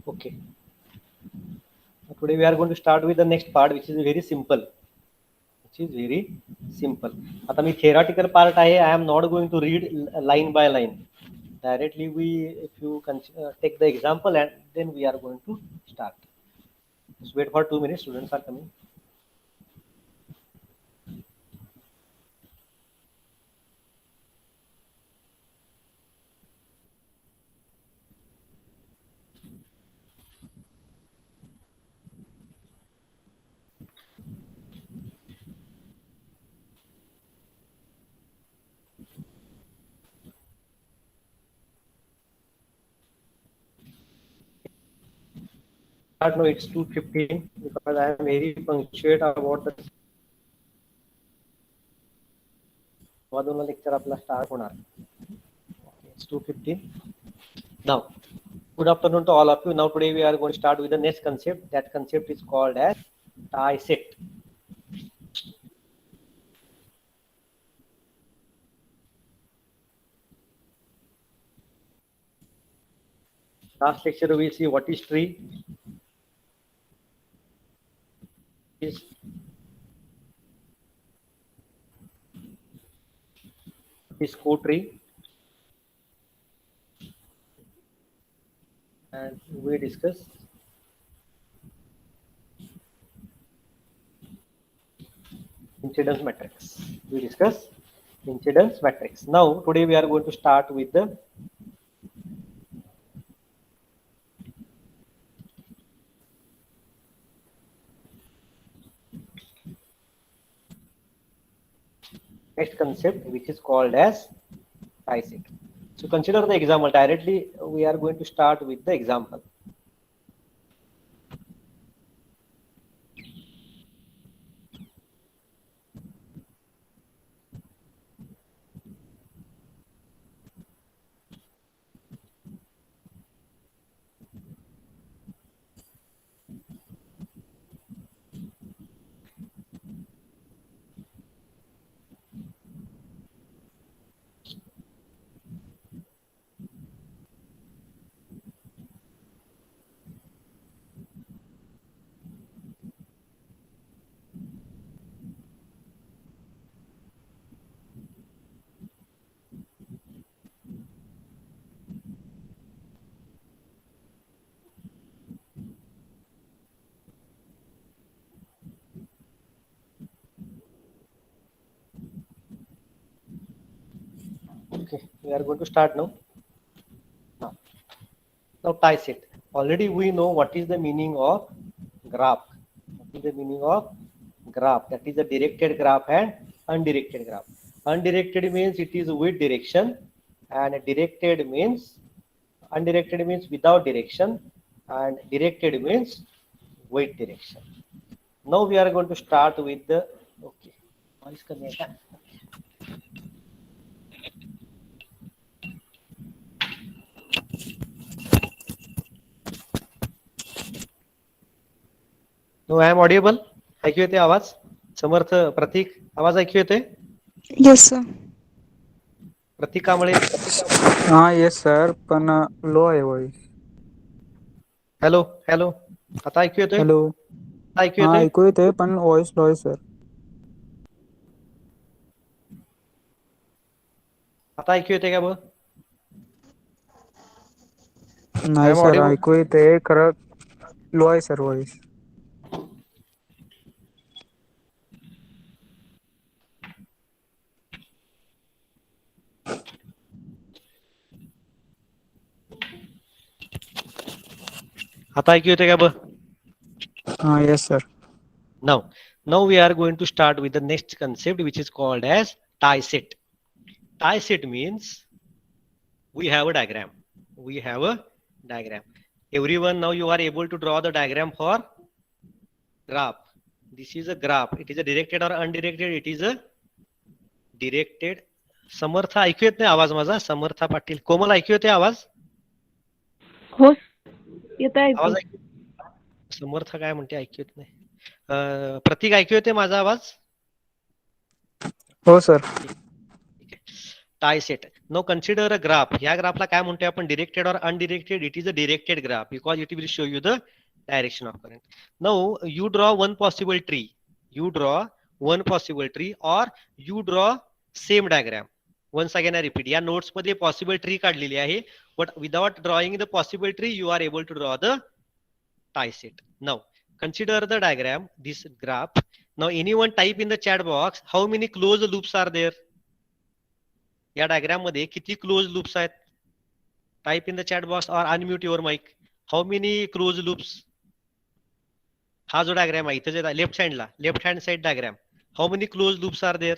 Okay. Today we are going to start with the next part, which is very simple. आता मी theoretical part आहे. I am not going to read line by line. Directly if you take the example and then we are going to start. Just wait for 2 minutes. Students are coming. No, it's 2:15 because I am very punctuate about the lecture आपला start होणार. It's 2:15. Now, good afternoon to all of you. Now today we are going to start with the next concept. That concept is called as tie set. Last lecture we see what is tree, is co-tree, and we discuss incidence matrix. Now today we are going to start with the next concept, which is called as tie set. So consider the example. Directly we are going to start with the example. Okay, we are going to start now. Now tie set. Already we know what is the meaning of graph. That is a directed graph and undirected graph. Undirected means it is with direction, and undirected means without direction, and directed means with direction. Now we are going to start with the No, I am audible. ऐकू येते आवाज? समर्थ, प्रतीक, आवाज ऐकू येते? Yes, sir. प्रतीक Kamble. Yes sir, पण low आहे voice. Hello, आता ऐकू येतोय? हॅलो, ऐकू येते पण वॉइस लो आहे सर. आता ऐकू येते का मग? नाही सर, ऐकू येते, खरं लो आहे सर वॉइस. आता ऐकू येते का बघ? Yes sir. Now we are going to start with the next concept, which is called as tie set. Tie set means we have a diagram. Everyone, now you are able to draw the diagram for graph. This is a graph. It is a directed or undirected? It is a directed. समर्थ ऐकू येत नाही आवाज माझा? समर्था पाटील. कोमल ऐकू येते आवाज? हो येत आहे. आवाज समर्थ काय म्हणते ऐकू येत नाही. प्रतीक ऐकू येते माझा आवाज? हो sir. Tie set. Now consider a graph. ह्या ग्राफला काय म्हणतोय आपण, डिरेक्टेड और undirected. It is a directed graph because it will show you the direction of current. Now you draw one possible tree. You draw one possible tree or you draw same diagram. Once again I repeat, या notes मध्ये possible tree काढलेली आहे, but without drawing the possible tree you are able to draw the tie set. Now consider the diagram, this graph. Now anyone type in the chat box how many closed loops are there. या diagram मध्ये किती close loops आहेत? Type in the chat box और unmute your mic. How many close loops? हा जो diagram आहे इथे left साइडला, left hand side diagram, how many close loops are there?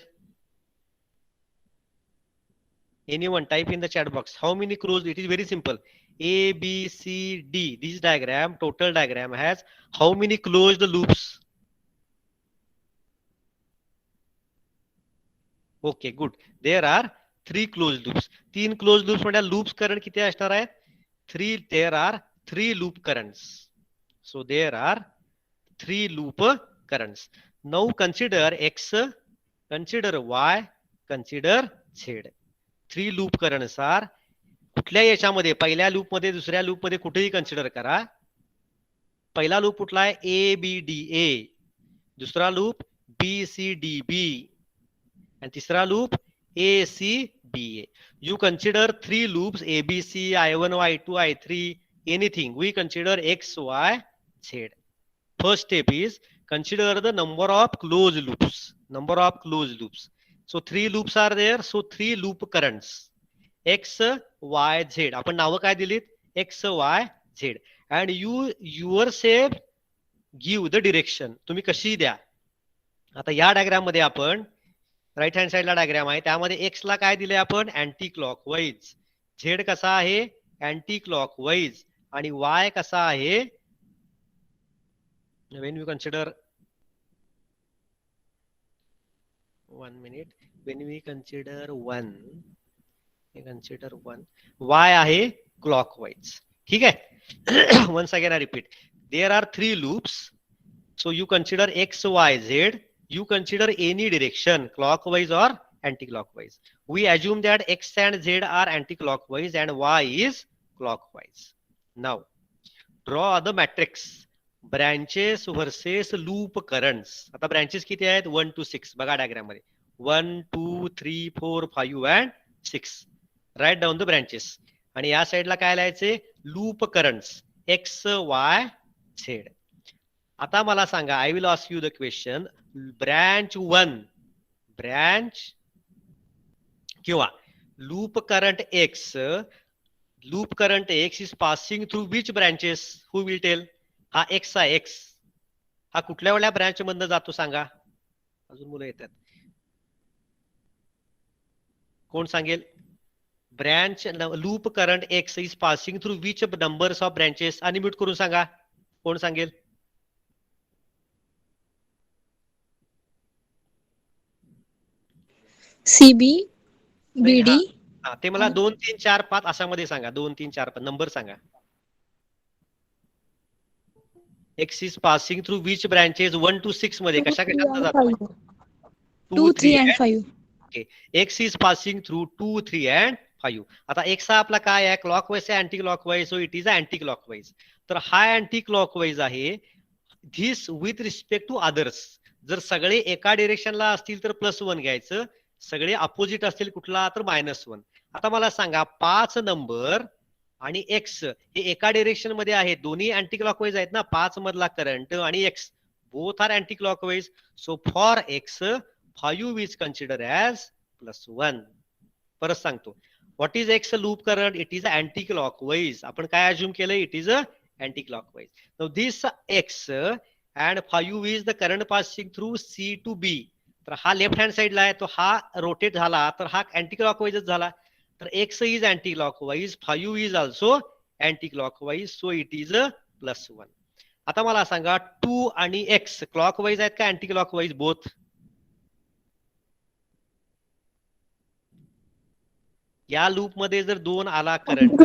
Anyone type in the chat box how many closed. It is very simple. A B C D, this diagram, total diagram has how many closed loops? Okay, good. There are 3 closed loops. 3 closed loops म्हणजे loops current किती असणार आहेत? 3. There are 3 loop currents. So there are 3 loop currents. Now consider X, consider Y, consider Z. 3 loop currents are, कुठल्या याच्यामध्ये, पहिल्या loop मध्ये, दुसऱ्या loop मध्ये, कुठेही कन्सिडर करा. पहिला लूप कुठला आहे? A B D A. दुसरा loop B C D B. आणि तिसरा loop A C B A. You consider 3 loops ABC, I1, I2, I3, anything. We consider X, Y, Z. First step is consider the number of closed loops. Number of closed loops. So 3 loops are there. So 3 loop currents. X, Y, Z. आपण नावं काय दिलीत? X, Y, Z. And you yourself give the direction. तुम्ही कशी द्या. आता या diagram मध्ये आपण राईट हँड साइडला डायग्राम आहे, त्यामध्ये एक्स ला काय दिले आपण? Anti clockwise. झेड कसा आहे? Anti clockwise. आणि वाय कसा आहे? when you consider 1 minute, when we consider 1, we consider 1, y आहे clockwise. ठीक आहे. once again I repeat, there are 3 loops. So you consider X, Y, Z. You consider any direction, clockwise or anti-clockwise. We assume that X and Z are anti-clockwise and Y is clockwise. Now draw the matrix. Branches versus loop currents. आता branches किती आहेत? 1 to 6. बघा diagram मध्ये 1 2 3 4 5 and 6. Write down the branches. आणि या साईडला काय लिहायचे? Loop currents x y z. आता मला सांगा, I will ask you the question, branch 1, branch किंवा loop current x, loop current x is passing through which branches? Who will tell? हा एक्स आहे, एक्स हा कुठल्या वेळेला ब्रँच मधनं जातो सांगा? अजून मुलं येतात, कोण सांगेल? Branch loop current x is passing through which numbers of branches? Unmute करून सांगा, कोण सांगेल? सीबी बीडी. ते मला 2 3 4 5 अशा मध्ये सांगा. 2 3 4 5 नंबर सांगा. X is passing through which branches? 1 to 6 मध्ये कशा कशात जातो? 2 3 and 5. Okay. X is passing through 2 3 and 5. आता X हा आपला काय आहे? क्लॉकवाईज आहे anti clockwise. So it is anti clockwise. तर हा अँटी क्लॉकवाईज आहे. This with respect to others. जर सगळे एका डिरेक्शनला असतील तर +1 घ्यायचं, सगळे अपोजिट असतील कुठला तर -1. आता मला सांगा, 5 नंबर आणि एक्स हे एका डिरेक्शन मध्ये आहेत, दोन्ही अँटी क्लॉकवाईज आहेत ना. 5 मधला करंट आणि x both are anti clockwise. So for x 5 is consider as +1. परत सांगतो, what is x loop current? It is anti clockwise. आपण काय अज्युम केलं? It is anti clockwise. Now this x and 5 is the current passing through C to B. तर हा left hand साइडला आहे, तो हा रोटेट झाला तर हा अँटी क्लॉकवाईजच झाला. तर x is anti clockwise, 5 is also anti clockwise. So it is +1. आता मला सांगा, 2 आणि एक्स क्लॉकवाईज आहेत का अँटी क्लॉकवाईज? बोथ. या लूप मध्ये जर 2 आला करंट,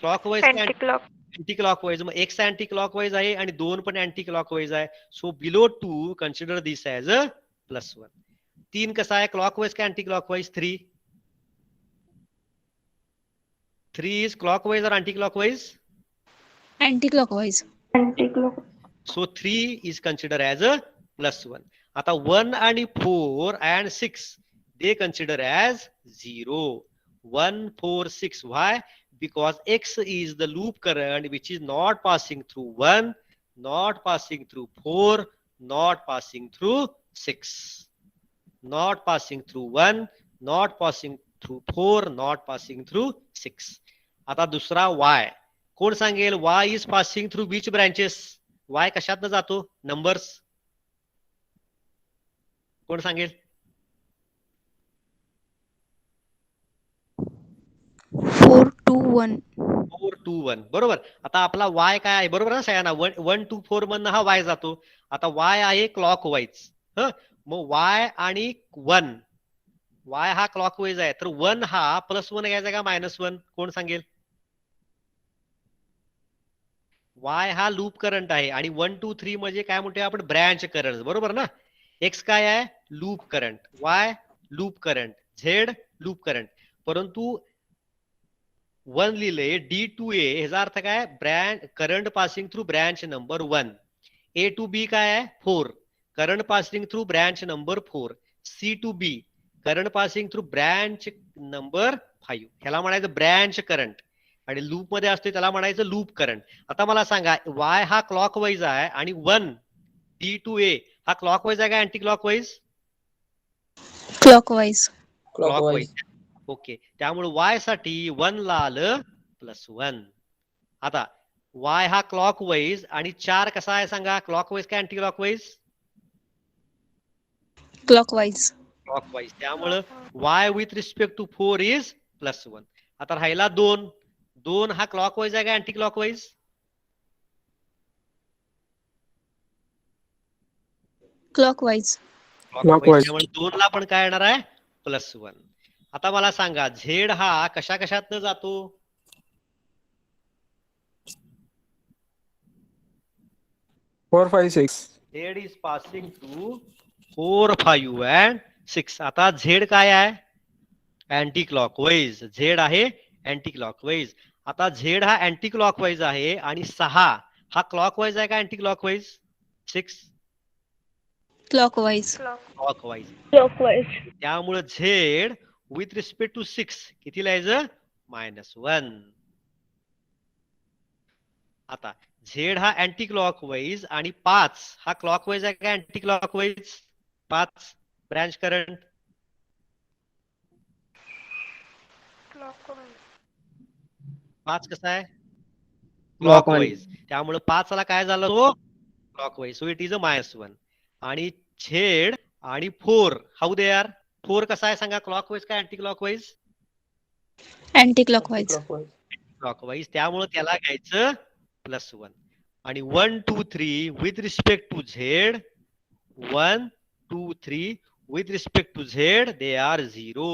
क्लॉकवाईज अँटी क्लॉकवाईज, मग एक्स अँटी क्लॉकवाईज आहे आणि 2 पण अँटी क्लॉकवाईज आहे. सो बिलो 2 कन्सिडर दिस ॲज +1. 3 कसा आहे? क्लॉकवाईज का anti clockwise? 3 3 is clockwise or anti-clockwise? Anti-clockwise. So 3 is considered as a +1. आता 1 आणि 4 and 6 they consider as 0. 1, 4, 6. Why? Because X is the loop current which is not passing through 1, not passing through 4, not passing through 6. Not passing through 1, not passing through 4, not passing through 6. आता दुसरा Y. कोण सांगेल Y is passing through which branches? Y कशातनं जातो? Numbers. कोण सांगेल? 4, 2, 1. 4, 2, 1. बरोबर. आता आपला Y काय आहे? बरोबर ना सगळ्यांना? 1, 2, 4 मधनं हा Y जातो. आता Y आहे क्लॉकवाईज. मग Y आणि 1. Y हा क्लॉकवाईज आहे. तर 1 हा +1 घ्यायचा का -1? कोण सांगेल? Y हा लूप करंट आहे आणि 1, 2, 3 म्हणजे काय म्हणतोय आपण? Branch current. बरोबर ना? X काय आहे? Loop current. Y loop current. Z loop current. परंतु 1 लिहिले D2A ह्याचा अर्थ काय? Branch current passing through branch number 1. A to B काय आहे? 4. Current passing through branch number 4. C to B current passing through branch number 5. ह्याला म्हणायचं branch current आणि लूप मध्ये असते त्याला म्हणायचं लूप करंट. आता मला सांगा Y हा क्लॉकवाईज आहे आणि 1 D2A हा क्लॉकवाईज आहे का anti clockwise? Clockwise. Clockwise. Okay. त्यामुळे Y साठी 1 ला आलं +1. आता Y हा क्लॉकवाईज आणि 4 कसा आहे सांगा? क्लॉकवाईज का अँटी क्लॉकवाईज? Clockwise. क्लॉकवाईज. त्यामुळे Y with respect to 4 is +1. आता राहिला 2. 2 हा क्लॉकवाईज आहे का अँटी क्लॉकवाईज? Clockwise. क्लॉकवाईज. त्यामुळे 2 ला पण काय येणार आहे? +1. आता मला सांगा Z हा कशा कशातनं जातो? 4, 5, 6. Z is passing through 4, 5 and 6. आता Z काय आहे? Anti clockwise. Z आहे अँटी क्लॉकवाईज. आता Z हा अँटी क्लॉकवाईज आहे आणि 6 हा क्लॉकवाईज आहे का anti clockwise? 6 Clockwise. Clockwise. Clockwise. त्यामुळे Z विथ रिस्पेक्ट टू 6 किती लिहायचं? -1. आता Z हा अँटी क्लॉकवाईज आणि 5 हा क्लॉकवाईज आहे का anti clockwise? 5 branch current. Clockwise. 5 कसा आहे? क्लॉकवाईज. त्यामुळे 5 ला काय झालं? तो क्लॉकवाईज. सो इट इज अ -1. आणि Z आणि 4 हाऊ दे आर? 4 कसा आहे सांगा? क्लॉकवाईज का अँटी क्लॉकवाईज? Anti-clockwise. क्लॉकवाईज. त्यामुळे त्याला घ्यायचं +1. आणि 1, 2, 3 with respect to Z. 1, 2, 3 with respect to Z they are 0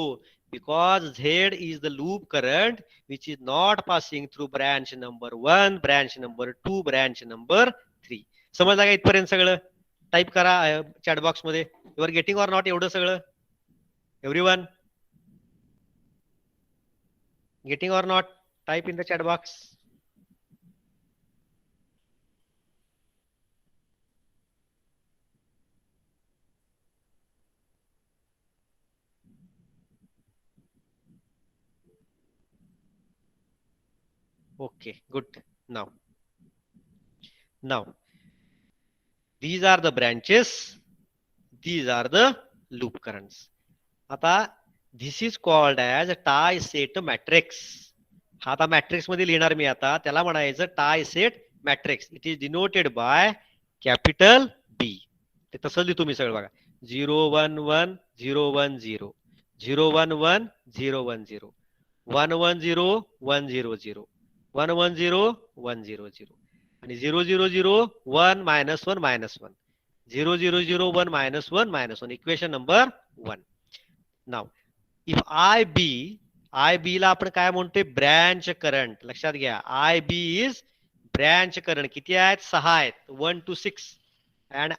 because Z is the loop current which is not passing through branch number 1, branch number 2, branch number 3. समजलं का इथपर्यंत सगळं? Type करा chat box मध्ये. You are getting or not? एवढं सगळं everyone getting or not? Type in the chat box. Okay, good. Now these are the branches, these are the loop currents. आता this is called as a tie set matrix. हा आता matrix मध्ये लिहिणार मी आता. त्याला म्हणायचं tie set matrix. It is denoted by capital B. ते तसं लिहितो मी सगळं बघा. 0, 1, 1, 0, 1, 0, 0, 1, 1, 0, 1, 0, 1, 1, 0, 1, 0, 0, 1, 1, 0, 1, 0, 0 आणि 0, 0, 0, 1, -1, -1, 0, 0, 0, 1, -1, -1. Equation number 1. Now if IB ला आपण काय म्हणतोय? Branch current. लक्षात घ्या IB इज ब्रँच करंट. किती आहेत? 6 आहेत. 1 to 6. And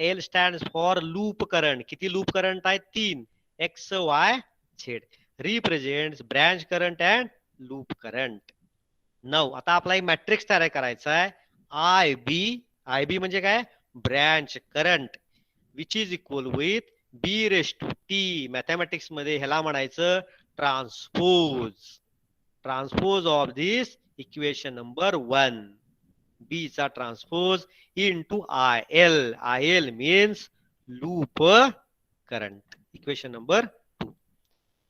L stands for loop current. किती लूप करंट आहेत? 3. X, Y, Z represents branch current and loop current. नऊ आता आपला एक मॅट्रिक्स तयार करायचा आहे. आय बी म्हणजे काय, branch current, which is equal with B raise to T. Mathematics मध्ये ह्याला म्हणायचं transpose of this equation number 1. B चा transpose into I L means loop current. Equation number 2.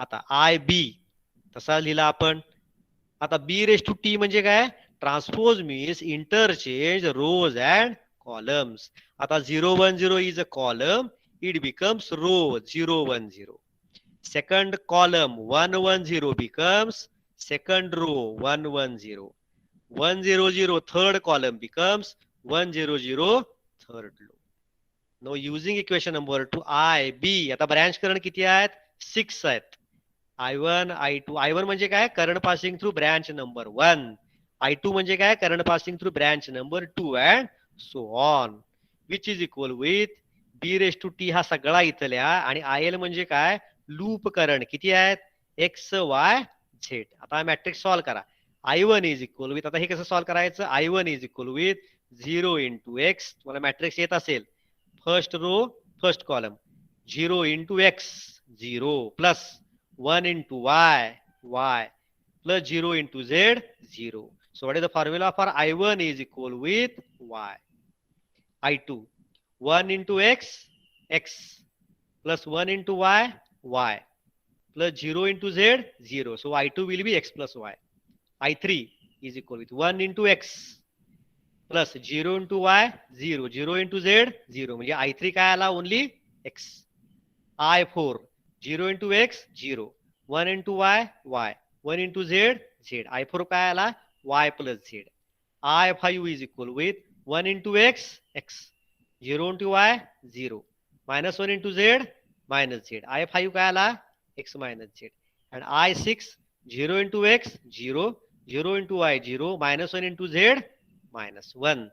आता आय बी तसा लिहिला आपण. आता बी रेस टू टी म्हणजे काय, transpose means interchange rows and columns. आता 0 1 0 is a column, it becomes row 0 1 0. Second column 1 1 0 becomes second row 1 1 0. 1 0 0 third column becomes 1 0 0 third row. Now using equation number 2 IB. आता branch current किती आहेत, 6 आहेत. I1 I2. I1 म्हणजे काय, current passing through branch number 1. I2 म्हणजे काय, current passing through branch number 2 and so on, which is equal with B raise to T हा सगळा इथल्या, आणि IL म्हणजे काय, लूप करंट किती आहेत, एक्स वाय झेड. आता मॅट्रिक्स सॉल्व्ह करा. I1 इज इक्वल विथ, आता हे कसं सॉल्व्ह करायचं, I1 is equal with 0 into X. तुम्हाला मॅट्रिक्स येत असेल, first row first column 0 into X 0 plus 1 into y plus 0 into z 0. So what is the formula for I1 is equal with y. I2 1 into x plus 1 into y plus 0 into z 0. So I2 will be x plus y. I3 is equal with 1 into x plus 0 into y 0 0 into z 0. म्हणजे I3 काय आला, only x. I4 0 into x 0 1 into y 1 into z I4 काय आला, y plus z. I5 is equal with 1 into x 0 into y 0 minus 1 into z minus z. I5 काय आला, x minus z. and I6 0 into x 0 0 into y 0 minus 1 into z minus 1.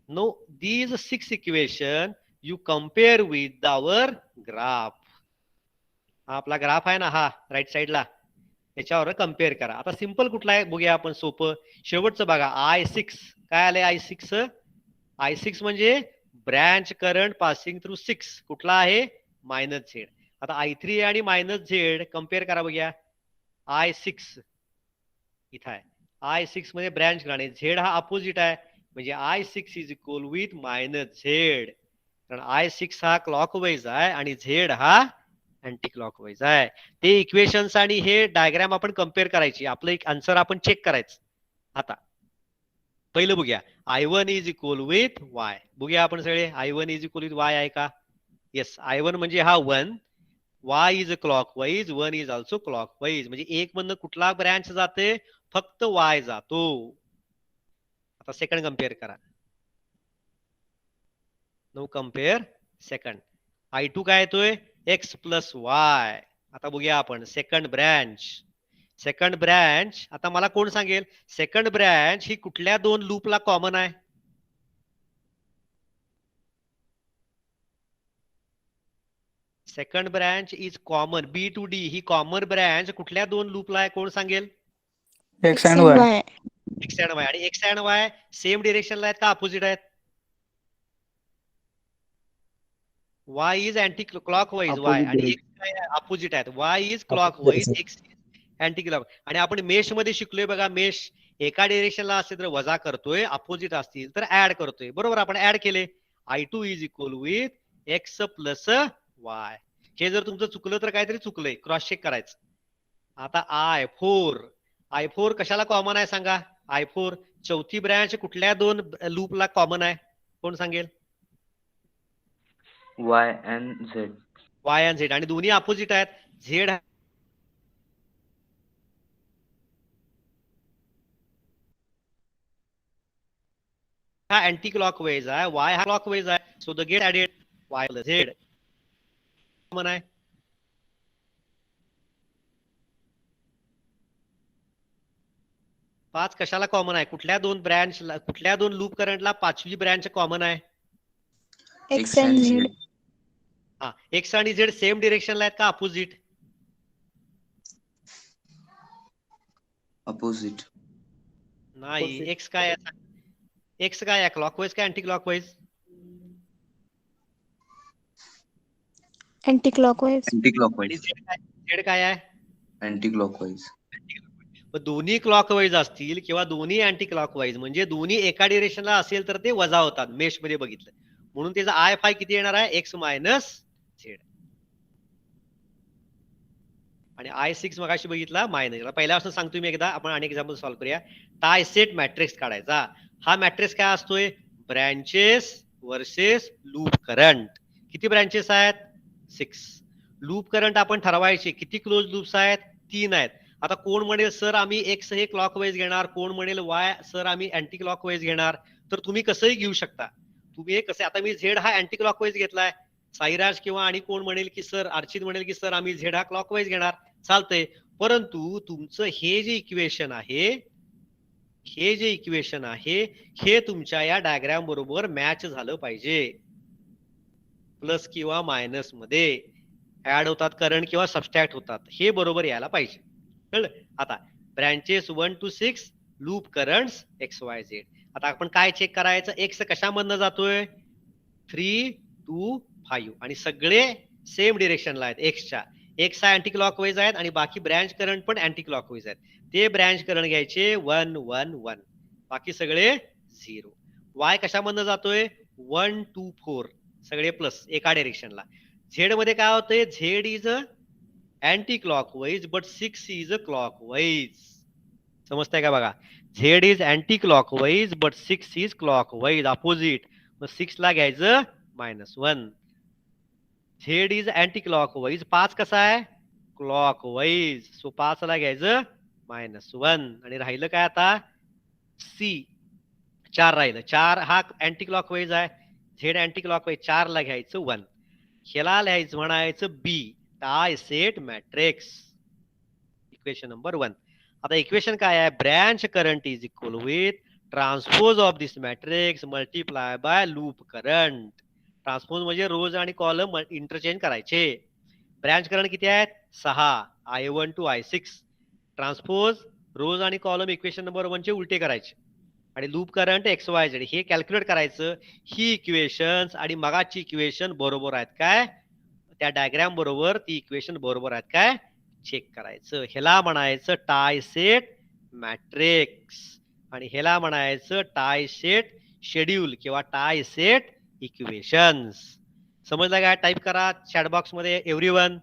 Now these 6 equation you compare with our graph. आपला graph आहे ना हा right साइडला, याच्यावर compare करा. आता सिंपल कुठला आहे बघूया आपण, सोपं शेवटचं बघा. I6 काय आले, I6 म्हणजे ब्रँच करंट पासिंग थ्रू 6 कुठला आहे, मायनस झेड. आता I3 आणि मायनस झेड कम्पेअर करा बघूया. I6 इथं आहे, I6 मध्ये ब्रँच करंट, झेड हा अपोजिट आहे, म्हणजे I6 is equal with minus Z. कारण I6 हा क्लॉकवाईज आहे आणि झेड हा अँटी क्लॉकवाईज आहे. ते इक्वेशन्स आणि हे डायग्राम आपण कम्पेअर करायची, आपलं एक आन्सर आपण चेक करायचं. आता पहिलं बघूया, I1 is equal with y. बघूया आपण सगळे, I1 is equal with y आहे का, येस. I1 म्हणजे हा 1, y is clockwise, 1 is also clockwise, म्हणजे एक मधनं कुठला ब्रँच जाते, फक्त y जातो. आता सेकंड कम्पेअर करा. No compare second. I2 काय येतोय, x प्लस वाय. आता बघूया आपण सेकंड ब्रँच. आता मला कोण सांगेल, सेकंड ब्रँच ही कुठल्या दोन लूपला कॉमन आहे, second branch is common, B to D ही कॉमन ब्रँच कुठल्या दोन लूपला आहे, कोण सांगेल, X and Y. X and Y. आणि एक्स अँड वाय सेम डिरेक्शनला आहेत का अपोजिट आहेत, y is anti clockwise y आणि x काय अपोजिट आहेत, y is clockwise, x anti clock. आणि आपण मेश मध्ये शिकलोय बघा, मेश एका डिरेक्शनला असेल तर वजा करतोय, अपोजिट असतील तर ऍड करतोय, बरोबर. आपण ऍड केले. I2 is equal with x plus y. हे जर तुमचं चुकलं तर काहीतरी चुकलंय, क्रॉस चेक करायचं. आता I4 कशाला कॉमन आहे सांगा, I4 चौथी ब्रँच कुठल्या दोन लूपला कॉमन आहे, कोण सांगेल, y and z. आणि दोन्ही अपोजिट आहेत. झेड हा अँटी क्लॉकवाईज आहे, y हा क्लॉकवाईज आहे. So the get added y plus z common आहे. पाच कशाला कॉमन आहे, कुठल्या दोन लूप करंटला पाचवी ब्रँच कॉमन आहे, X and Z. हा. एक्स आणि झेड सेम डिरेक्शनला आहेत का अपोजिट, अपोजिट. नाही. Opposite. एक्स काय आहे? एक्स काय आहे? क्लॉकवाईज काय anti clockwise? Anti clockwise. Anti आणि क्लॉकवाईज. झेड काय आहे? Anti clockwise. मग दोन्ही क्लॉकवाईज असतील किंवा दोन्ही अँटी क्लॉकवाईज म्हणजे दोन्ही एका डिरेक्शनला असेल तर ते वजा होतात. मेश मध्ये बघितलं म्हणून त्याचा आय फाय किती येणार आहे? X minus Z. आणि आय सिक्स मगाशी बघितला मायनस. पहिल्यापासून सांगतो मी एकदा, आपण अनेक एक्झाम्पल सॉल्व्ह करूया. टाय सेट मॅट्रिक्स काढायचा. हा मॅट्रिक्स काय असतोय? Branches versus loop current. किती ब्रँचेस आहेत? 6. लूप करंट आपण ठरवायचे. किती क्लोज लूप्स आहेत? 3 आहेत. आता कोण म्हणेल सर आम्ही एक्स हे क्लॉकवाईज घेणार, कोण म्हणेल वाय सर आम्ही अँटी क्लॉकवाईज घेणार. तर तुम्ही कसंही घेऊ शकता. तुम्ही हे कसं, आता मी झेड हा अँटी क्लॉकवाईज घेतलाय. साईराज किंवा आणि कोण म्हणेल की सर, अर्चित म्हणेल की सर आम्ही झेड हा क्लॉकवाईज घेणार, चालतंय. परंतु तुमचं हे जे इक्वेशन आहे हे तुमच्या या डायग्राम बरोबर मॅच झालं पाहिजे. प्लस किंवा मायनस मध्ये ऍड होतात करंट किंवा सबस्ट्रॅक्ट होतात, हे बरोबर यायला पाहिजे. कळलं? आता branches 1 to 6 loop currents x y z. आता आपण काय चेक करायचं? एक्स कशामधनं जातोय? 3 to 5 आणि सगळे सेम डिरेक्शनला आहेत एक्सच्या. एक्स हा अँटी क्लॉकवाईज आहेत आणि बाकी ब्रँच करंट पण अँटी क्लॉकवाईज आहेत. ते ब्रँच करंट घ्यायचे 1 1 1, बाकी सगळे 0. वाय कशामधनं जातोय? 1 to 4 सगळे प्लस एका डिरेक्शनला. झेड मध्ये काय होतंय? Z is anti clockwise but 6 is a clockwise. समजताय का बघा? Z is anti clockwise but 6 is clockwise, opposite. मग 6 ला घ्यायचं -1. Z is anti clockwise. 5 कसा आहे? क्लॉकवाईज. सो 5 ला घ्यायचं -1. आणि राहिलं काय आता? सी. 4 राहिलं. 4 हा अँटी क्लॉकवाईज आहे. Z anticlockwise. 4 ला घ्यायचं 1. ह्याला लिहायचं म्हणायचं B, tie set matrix. Equation number 1. आता इक्वेशन काय आहे? Branch current is equal with transpose of this matrix multiply by loop current. Transpose म्हणजे रोज आणि कॉलम इंटरचेंज करायचे. ब्रँच करंट किती आहेत? 6. I1 to I6. ट्रान्सपोज रोज आणि कॉलम इक्वेशन नंबर 1 चे उलटे करायचे आणि loop current x y Z हे कॅल्क्युलेट करायचं. ही इक्वेशन्स आणि मगाची इक्वेशन बरोबर आहेत काय? त्या डायग्राम बरोबर ती इक्वेशन बरोबर आहेत काय चेक करायचं. ह्याला म्हणायचं टाय सेट मॅट्रिक्स आणि ह्याला म्हणायचं टाय सेट शेड्यूल किंवा टाय सेट इक्वेशन्स. समजलं काय? टाईप करा चॅट बॉक्स मध्ये एव्हरीवन.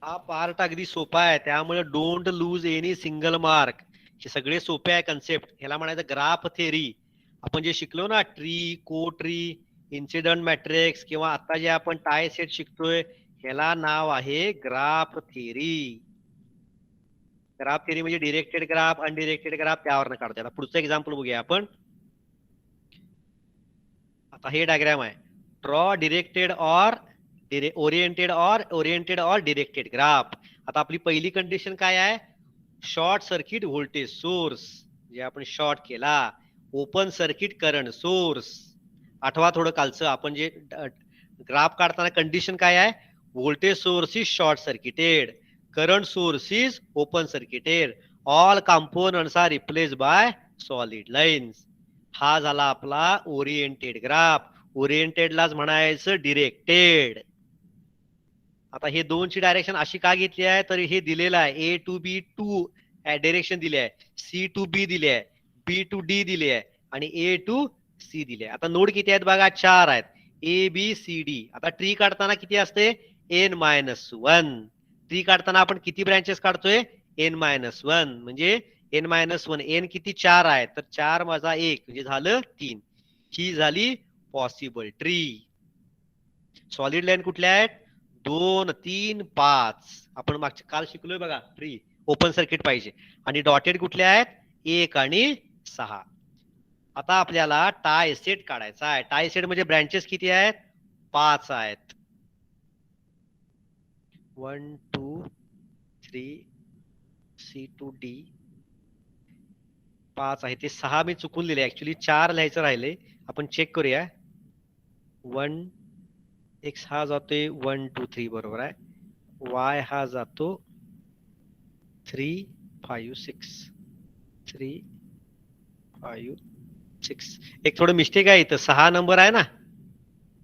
हा पार्ट अगदी सोपा आहे, त्यामुळे don't lose any single mark. हे सगळे सोपे आहे कन्सेप्ट. ह्याला म्हणायचं ग्राफ थेरी. आपण जे शिकलो ना, ट्री, को ट्री, इन्सिडंट मॅट्रिक्स किंवा आता जे आपण टाय सेट शिकतोय ह्याला नाव आहे ग्राफ थेरी. ग्राफ थेरी म्हणजे डिरेक्टेड ग्राफ, अनडिरेक्टेड ग्राफ त्यावरनं काढतो. आता पुढचं एक्झाम्पल बघूया आपण. आता हे डायग्राम आहे. ड्रॉ डिरेक्टेड ऑर ओरिएंटेड और डिरेक्टेड ग्राफ. आता आपली पहिली कंडिशन काय आहे? शॉर्ट सर्किट व्होल्टेज सोर्स जे आपण शॉर्ट केला. Open circuit current source. आठवा थोडं कालचं आपण जे ग्राफ काढताना कंडिशन काय आहे? Voltage source is short circuited, current source is open circuited, all components are replaced by solid lines. हा झाला आपला ओरिएंटेड ग्राफ. ओरिएंटेडलाच म्हणायचं डिरेक्टेड. आता हे 2ची डायरेक्शन अशी का घेतली आहे? तर हे दिलेलं आहे A to B 2 डायरेक्शन दिली आहे, C to B दिली आहे, B to D दिली आहे आणि A to C दिली आहे. आता नोड किती आहेत बघा? 4 आहेत. ABCD. आता ट्री काढताना किती असते? N-1. ट्री काढताना आपण किती ब्रँचेस काढतोय? N-1. म्हणजे N-1. N किती? 4 आहेत, तर 4 वजा 1 म्हणजे झालं 3. ही झाली पॉसिबल ट्री. सॉलिड लाईन कुठल्या आहेत? 2, 3, 5. आपण मागच्या काल शिकलोय बघा, ट्री ओपन सर्किट पाहिजे. आणि डॉटेड कुठले आहेत? 1 आणि 6. आता आपल्याला टाय सेट काढायचा आहे. टाय सेट म्हणजे ब्रँचेस किती आहेत? 5 आहेत. 1 2 3 C to D 5 आहे, ते 6 मी चुकून लिहिले, ऍक्च्युली 4 लिहायचं राहिले. आपण चेक करूया. 1 x हा जातोय 1 2 3 बरोबर आहे. y हा जातो 3 5 6 3 5 6. एक थोडं मिस्टेक आहे इथं, 6 नंबर आहे ना,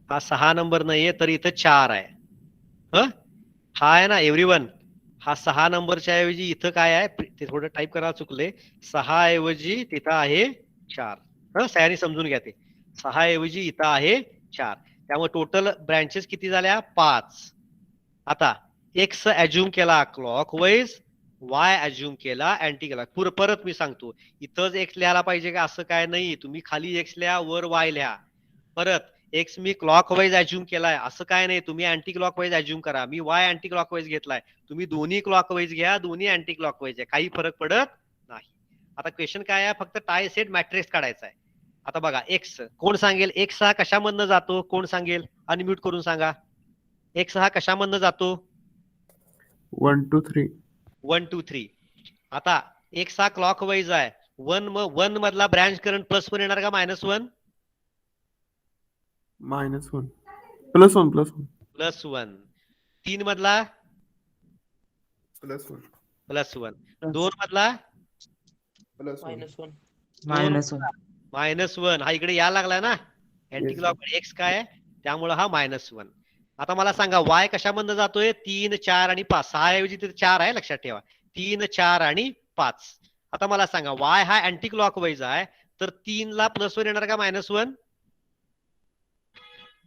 हा 6 नंबर नाहीये, तर इथं 4 आहे. हा आहे ना एव्हरीवन, हा 6 नंबरच्या ऐवजी इथं काय आहे, ते थोडं टाईप करायला चुकले. 6 ऐवजी तिथं आहे 4. सगळ्यांनी समजून घ्या, ते 6 ऐवजी इथं आहे 4. त्यामुळे टोटल ब्रँचेस किती झाल्या, 5. आता एक्स अज्युम केला क्लॉकवाईज, वाय अज्युम केला अँटी क्लॉक. परत मी सांगतो, इथंच एक्स लिहायला पाहिजे का असं काय नाही, तुम्ही खाली एक्स लिहा, वर वाय लिहा. परत एक्स मी क्लॉकवाईज अज्युम केलाय असं काय नाही, तुम्ही अँटी क्लॉकवाईज अज्युम करा. मी वाय अँटी क्लॉकवाईज घेतलाय, तुम्ही दोन्ही क्लॉकवाईज घ्या, दोन्ही अँटी क्लॉकवाईज आहे, काही फरक पडत नाही. आता क्वेश्चन काय आहे, फक्त टाय सेट मॅट्रिक्स काढायचा आहे. आता बघा एक्स, कोण सांगेल एक्स हा कशामधनं जातो, कोण सांगेल, अनम्यूट करून सांगा. एक्स हा कशामधनं जातो, 1 2 3. 1 2 3. आता एक्स हा क्लॉकवाईज आहे, 1 मधला ब्रँच करंट +1 येणार का -1? -1 +1 +1. 3 मधला +1 +1. 2 मधला -1 -1. हा इकडे यायला लागलाय ना अँटी क्लॉक, एक्स काय आहे, त्यामुळे हा -1. आता मला सांगा वाय कशामधनं जातोय, 3 4 आणि 5. 6 ऐवजी तिथे 4 आहे, लक्षात ठेवा. 3 4 आणि 5. आता मला सांगा वाय हा अँटी क्लॉकवाईज आहे, तर 3 ला +1 येणार का -1?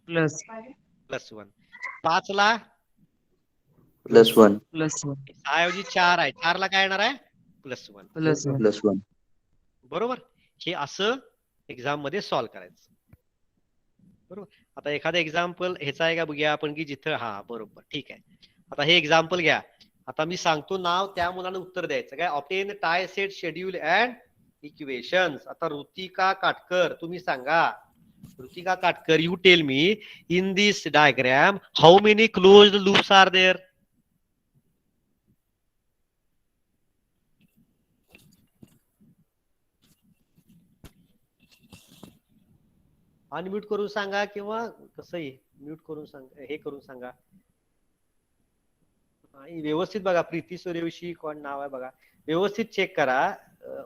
+1. 5 ला +1 6 ऐवजी 4 आहे, 4 ला काय येणार आहे, +1. +1. बरोबर. हे असं एक्झाम मध्ये सॉल्व्ह करायचं. बरोबर. आता एखादं एक्झाम्पल ह्याचा आहे का बघूया आपण, की जिथं, हा बरोबर ठीक आहे. आता हे एक्झाम्पल घ्या, आता मी सांगतो नाव, त्या मुलानं उत्तर द्यायचं काय. Obtain tie set schedule and equations. आता ऋतिका काटकर, तुम्ही सांगा. Ritika Katkar, you tell me in this diagram how many closed loops are there. Unmute करून सांगा, किंवा कसंही म्यूट करून सांगा, हे करून सांगा. व्यवस्थित बघा, प्रीती सूर्यवंशी कोण नाव आहे बघा, व्यवस्थित चेक करा.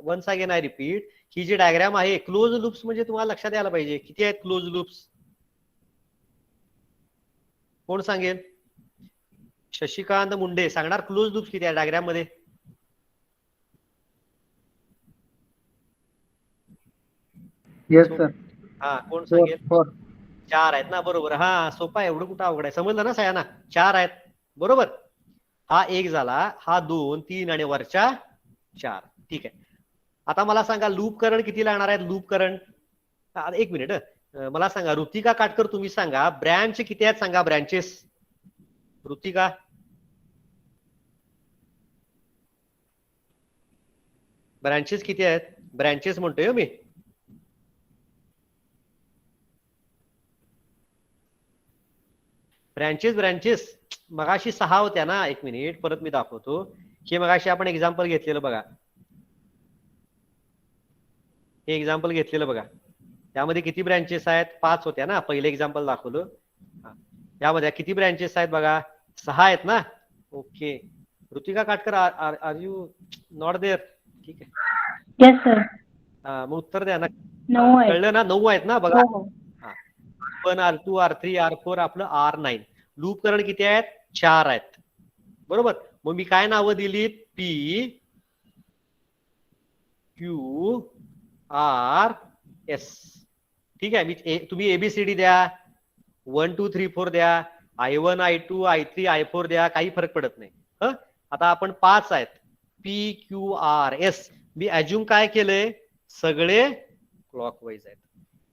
वन्स अगेन आय रिपीट, ही जी डायग्राम आहे, क्लोज लूप्स म्हणजे तुम्हाला लक्षात यायला पाहिजे किती आहेत क्लोज लूप्स. कोण सांगेल, शशिकांत मुंडे सांगणार क्लोज लूप्स किती आहे डायग्राम मध्ये. Yes sir. हा कोण सांगेल, 4 आहेत ना, बरोबर. हा सोपा आहे, एवढं कुठं अवघड आहे, समजलं ना सगळ्यांना, 4 आहेत बरोबर. हा 1 झाला, हा 2 3 आणि वरच्या 4. ठीक आहे. आता मला सांगा लूप करंट किती लागणार आहेत, लूप करंट. एक मिनिट, मला सांगा ऋतिका काटकर, तुम्ही सांगा ब्रँच किती आहेत, सांगा ब्रँचेस. ऋतिका, ब्रँचेस किती आहेत, ब्रँचेस म्हणतोय मी. ब्रँचेस मगाशी 6 होत्या ना. एक मिनिट, परत मी दाखवतो की मगाशी आपण एक्झाम्पल घेतलेलं बघा, हे एक्झाम्पल घेतलेलं बघा, त्यामध्ये किती ब्रँचेस आहेत, 5 होत्या ना, पहिले एक्झाम्पल दाखवलं. यामध्ये किती ब्रँचेस आहेत बघा, 6 आहेत ना. Okay, Ritika Katkar, are you not there. ठीक आहे, यस सर. मग उत्तर द्या ना. 9 आहेत. कळलं ना, 9 आहेत ना बघा. हो. पण R2 R3 R4 आपलं R9. लूप करंट किती आहेत, 4 आहेत बरोबर. मग मी काय नावं दिलीत, P Q R S. ठीक आहे, मी तुम्ही ABCD द्या, 1 2 3 4 द्या, I1 I2 I3 I4 द्या, काही फरक पडत नाही. आता आपण 5 आहेत, P Q R S. मी अज्युम काय केलंय, सगळे क्लॉकवाईज आहेत.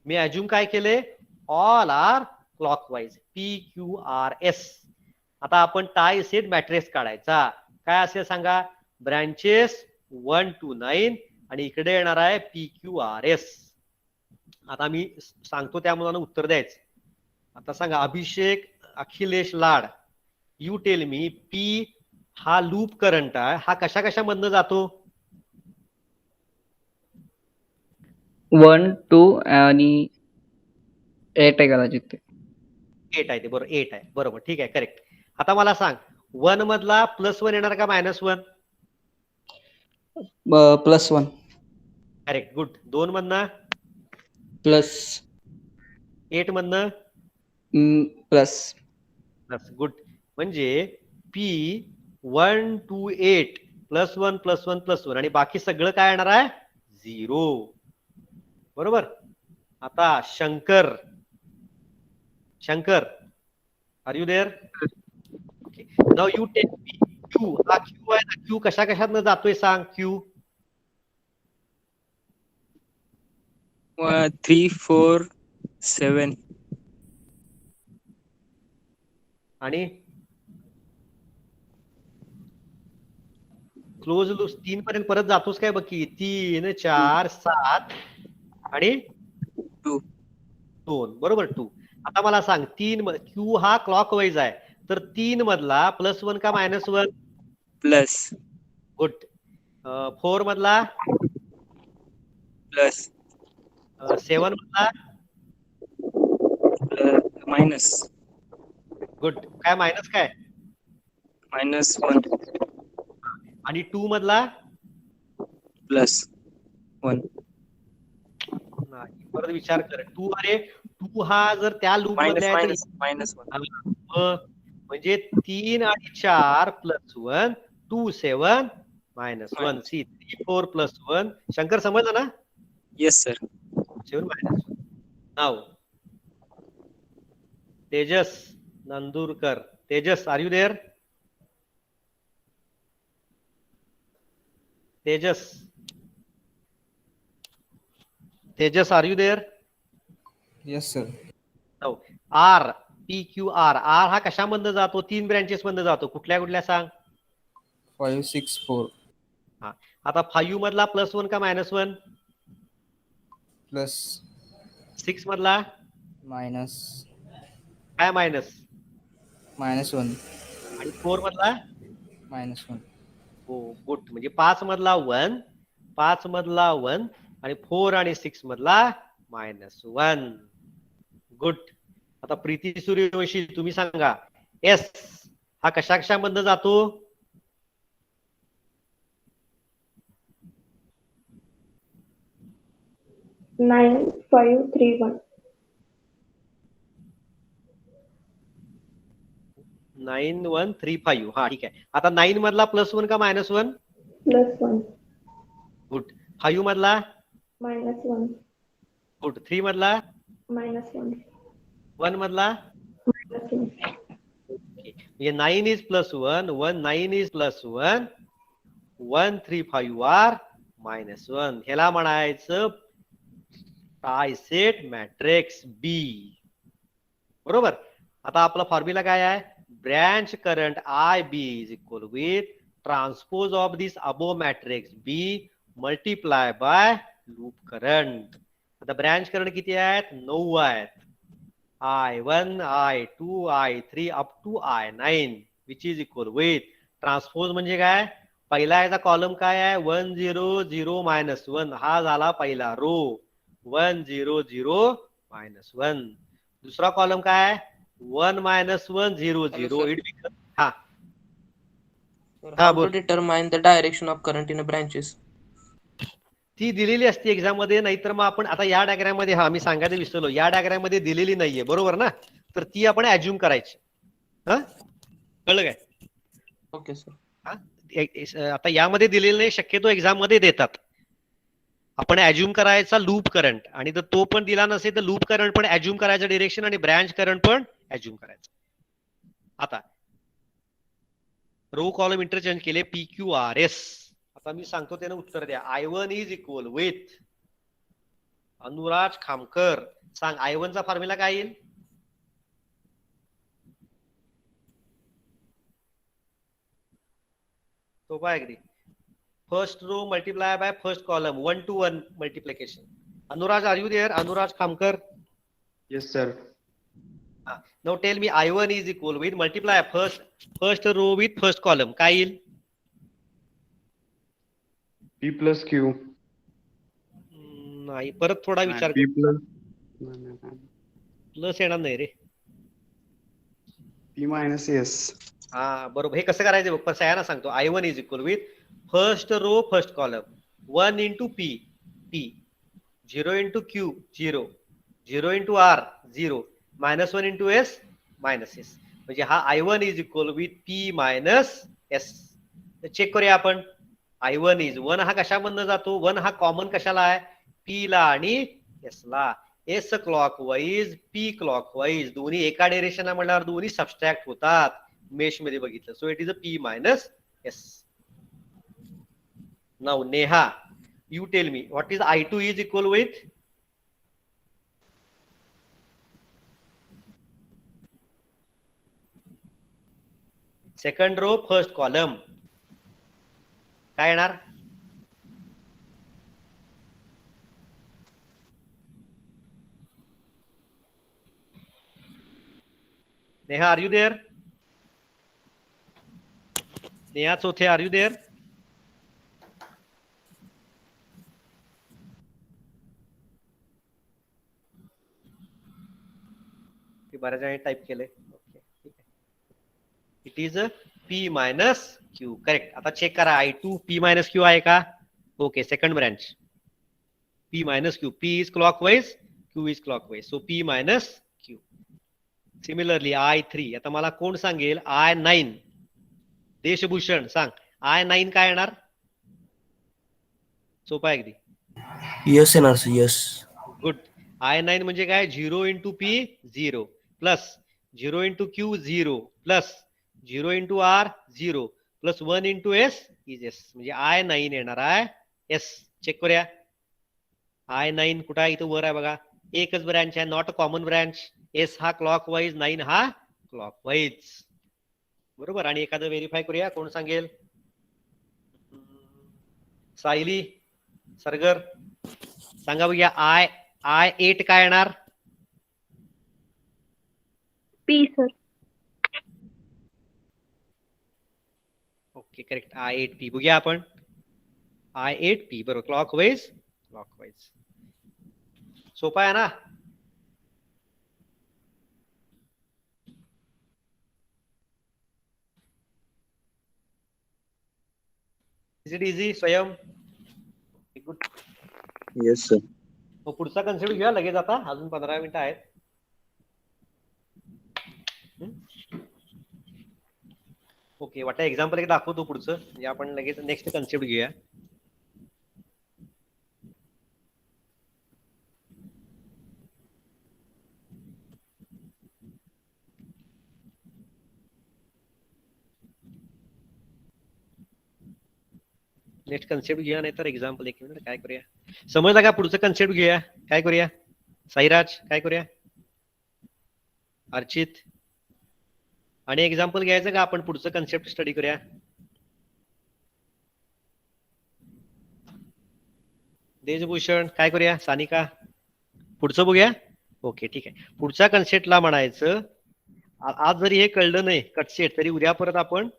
मी अज्युम काय केले, ऑल आर क्लॉकवाईज, PQRS. आता आपण टाय सेट मॅट्रिक्स काढायचा. काय असेल सांगा, ब्रँचेस 1 to 9 आणि इकडे येणार आहे PQRS. आता मी सांगतो त्या मुलांना उत्तर द्यायचं. आता सांगा अभिषेक अखिलेश लाड, यू टेल मी P हा लूप करंट आहे, हा कशा कशामधनं जातो? 1 2 आणि 8 आहे कदाचित ते. 8 आहे ते, बरोबर 8 आहे, बरोबर, ठीक आहे, करेक्ट. आता मला सांग 1 मधला +1 येणार का -1? +1 करेक्ट, गुड. 2 मधनं प्लस 8 मधनं प्लस गुड. म्हणजे P 1 2 8 +1 +1 +1 आणि बाकी सगळं काय येणार आहे? 0. बरोबर. आता Shankar, are you there? Okay, now you take Q. हा Q आहे ना, Q कशा कशातनं जातोय सांग? Q 3 4 7 आणि क्लोज लूप 3 पर्यंत परत जातोस काय बघ की? 3 4 7 आणि 2 2, बरोबर 2. आता मला सांग 3 Q हा क्लॉक वाईज आहे, तर 3 मधला +1 का -1? Plus good. 4 मधला प्लस 7 मधला मायनस गुड. काय मायनस काय? -1 आणि 2 मधला +1 नाही, परत विचार कर. 2, अरे 2 हा जर त्या लूप मध्ये आहे तर -1 म्हणजे 3 आणि 4 +1 2 7 -1 सी 3 4 +1. शंकर समजलं ना? Yes sir. 7 -1. नाव Tejas Nandurkar. Tejas, are you there? Tejas, are you there? Yes sir. R PQR, R हा कशामधनं जातो? 3 ब्रँचेस मधनं जातो. कुठल्या कुठल्या सांग? 5 6 4 हा, आता 5 मधला +1 का -1? प्लस 6 मधला मायनस काय मायनस? -1 आणि 4 मधला -1 हो, गुड. म्हणजे 5 मधला 1, 5 मधला 1 आणि 4 आणि 6 मधला -1. गुड. आता प्रीती सूर्यवंशी तुम्ही सांगा S हा कशा कशामधनं जातो? Nine, 5, 3, 1. 9 1 3 5. हा, ठीक आहे. आता 9 मधला +1 का -1? +1. गुड. 5 मधला -1. गुड. 3 मधला -1. 1 मधला -1. म्हणजे 9 इज +1 1 9 इज +1 1 3 5 आर -1. ह्याला म्हणायचं ट्रायसेट मॅट्रिक्स B. बरोबर. आता आपला फॉर्म्युला काय आहे? Branch current IB is equal with transpose of this above matrix B multiply by loop current. आता ब्रँच करंट किती आहेत? 9 आहेत. I1 I2 I3 up to I9 which is equal with transpose म्हणजे काय? पहिला याचा कॉलम काय आहे? 1 0 0 -1. हा झाला पहिला रो. 1 0 0 -1. दुसरा कॉलम काय? 1 -1 0 0. इट बिकम हा How बोल. to determine the direction of current in a branches? ती दिलेली असते एक्झाम मध्ये, नाहीतर मग आपण आता या डायग्राम मध्ये, हा मी सांगायला विसरलो, या डायग्राम मध्ये दिलेली नाहीये, बरोबर ना? तर ती आपण ऍज्युम करायची. हा, कळलं काय? Okay sir. आता यामध्ये दिलेलं नाही, शक्यतो एक्झाम मध्ये देतात. आपण ऍज्युम करायचा लूप करंट, आणि जर तो पण दिला नसेल तर लूप करंट पण ऍज्युम करायचं डिरेक्शन, आणि ब्रँच करंट पण ऍज्युम करायचं. आता रो कॉलम इंटरचेंज केले PQRS. आता मी सांगतो त्यानं उत्तर द्या. I1 is equal with Anuraj Khamkar. सांग I1 चा फॉर्म्युला काय येईल? तो काय अगदी first row multiply by first column 1 to 1 multiplication. Anuraj, are you there? Anuraj Khamkar. Yes, sir. Now tell me I1 is equal with multiply first row with first column काय येईल? P plus Q. नाही, परत थोडा विचार P plus प्लस येणार नाही रे. P minus S. हा बरोबर. हे कसं करायचं बघ, सह्याना सांगतो. I1 is equal with first row first column 1 into P 0 into Q 0 into R 0 -1 into S -S. म्हणजे हा I1 is equal with P minus S. Check करूया आपण. I1 इज 1 हा कशामधनं जातो? 1 हा कॉमन कशाला आहे? P ला आणि S ला. S क्लॉकवाईज P क्लॉकवाईज दोन्ही एका डायरेक्शनला म्हणल्यावर दोन्ही सबस्ट्रॅक्ट होतात. मेश मध्ये बघितलं. So it is a P minus S. Now Neha, you tell me what is I2 is equal with? Second row first column काय येणार? Neha, are you there? Neha चौथे, are you there? बऱ्याच जणांनी टाइप केले. ओके, ठीक आहे. It is P minus Q. Correct. आता check करा I2 P minus Q आहे का? Okay, second branch P minus Q. P is clockwise, Q is clockwise. So P minus Q. Similarly I3. आता मला कोण सांगेल? I9. देशभूषण सांग. I9 काय येणार? सोपा अगदी. Yes येणार सर. Yes. गुड. I9 म्हणजे काय? 0 into P 0 plus 0 into Q 0 plus 0 into R 0 plus 1 into S is S. म्हणजे I9 येणार आहे S. चेक करूया. I9 कुठं आहे? इथं वर आहे बघा. एकच ब्रँच आहे, not a common branch. S हा क्लॉकवाईज, 9 हा क्लॉकवाईज. बरोबर. आणि एखादं व्हेरीफाय करूया. कोण सांगेल? सायली सरगर सांगा बघूया. I8 काय येणार? P sir. Okay, correct. I8P बघूया आपण. I8P बरोबर. Clockwise clockwise. सोपा आहे ना? इज इट इझी स्वयं? गुड. Yes sir. पुढचा कन्सेप्ट घेऊया लगेच. आता अजून 15 मिनिटं आहेत. ओके, वाटतं एक्झाम्पल एक दाखवतो पुढचं, म्हणजे आपण लगेच नेक्स्ट कन्सेप्ट घेऊया. नेक्स्ट कन्सेप्ट घेऊया, नाही तर एक्झाम्पल एक मिनिट काय करूया. समजलं का? पुढचं कन्सेप्ट घेऊया. काय करूया? साईराज काय करूया? अर्चित आणि एक्झाम्पल घ्यायचं का आपण? पुढचं कन्सेप्ट स्टडी करूया. देशभूषण काय करूया? सानिका पुढचं बघूया. ओके, ठीक आहे. पुढच्या कन्सेप्टला म्हणायचं आज जरी हे कळलं नाही कटसेट, तरी उद्या परत आपण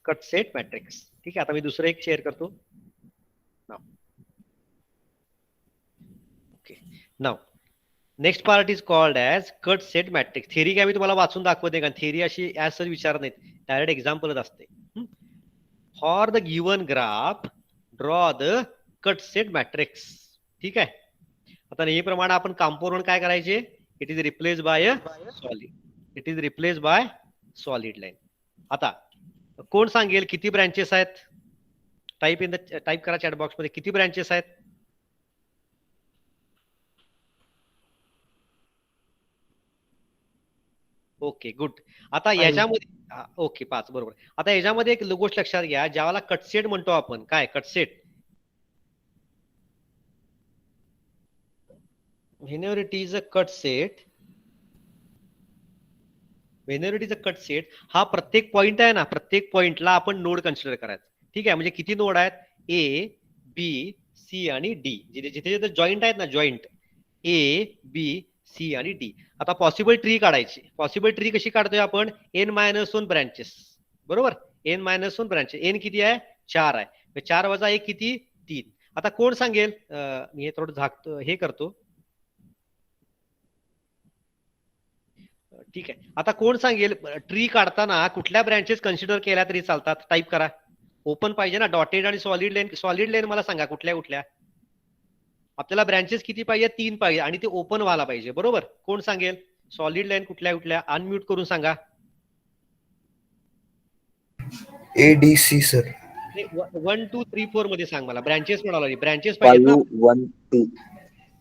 कट सेट मॅट्रिक्स. ठीक आहे. आता मी दुसरं एक शेअर करतो. Okay, now next part is called as cut set matrix. Theory काय मी तुम्हाला वाचून दाखवते का? थेरी अशी ॲज सच विचारत नाहीत, डायरेक्ट एक्झाम्पलच असते. For the given graph draw the cut set matrix. ठीक आहे. आता नेहमीप्रमाणे आपण कंपोनंट काय करायचे? It is replace by a solid. It is replace by solid line. आता कोण सांगेल किती ब्रँचेस आहेत? टाईप करा चॅट बॉक्स मध्ये. किती ब्रँचेस आहेत? Okay, good. आता याच्यामध्ये ओके 5 बरोबर. आता याच्यामध्ये एक गोष्ट लक्षात घ्या, ज्याला कटसेट म्हणतो आपण. काय कटसेट? whenever it is a cut set, whenever it is a cut set, हा प्रत्येक पॉइंट आहे ना, प्रत्येक पॉइंटला आपण नोड कन्सिडर करायचं. ठीक आहे. म्हणजे किती नोड आहेत? A, B, सी आणि डी, जिथे जिथे जॉईंट आहेत ना, जॉईंट ए बी सी आणि डी. आता पॉसिबल ट्री काढायची. पॉसिबल ट्री कशी काढतोय आपण? n-1 ब्रांचेस, बरोबर. n-1 branches. n किती आहे? 4 आहे. 4 वजा 1 किती? 3. आता कोण सांगेल? मी हे थोडं झाकतो, हे करतो. ठीक आहे. आता कोण सांगेल ट्री काढताना कुठल्या ब्रँचेस कन्सिडर केल्या तरी चालतात? टाईप करा. ओपन पाहिजे ना, डॉटेड आणि सॉलिड लाईन. सॉलिड लाईन मला सांगा कुठल्या कुठल्या. आपल्याला ब्रँचेस किती पाहिजे? 3 पाहिजे आणि ते ओपन व्हायला पाहिजे, बरोबर. कोण सांगेल सॉलिड लाईन कुठल्या कुठल्या? अनम्यूट करून सांगा. ADC sir. 1 2 3 4 मध्ये सांग मला. ब्रँचेस म्हणाला, ब्रँचेस 5 पाहिजे ना. 1 2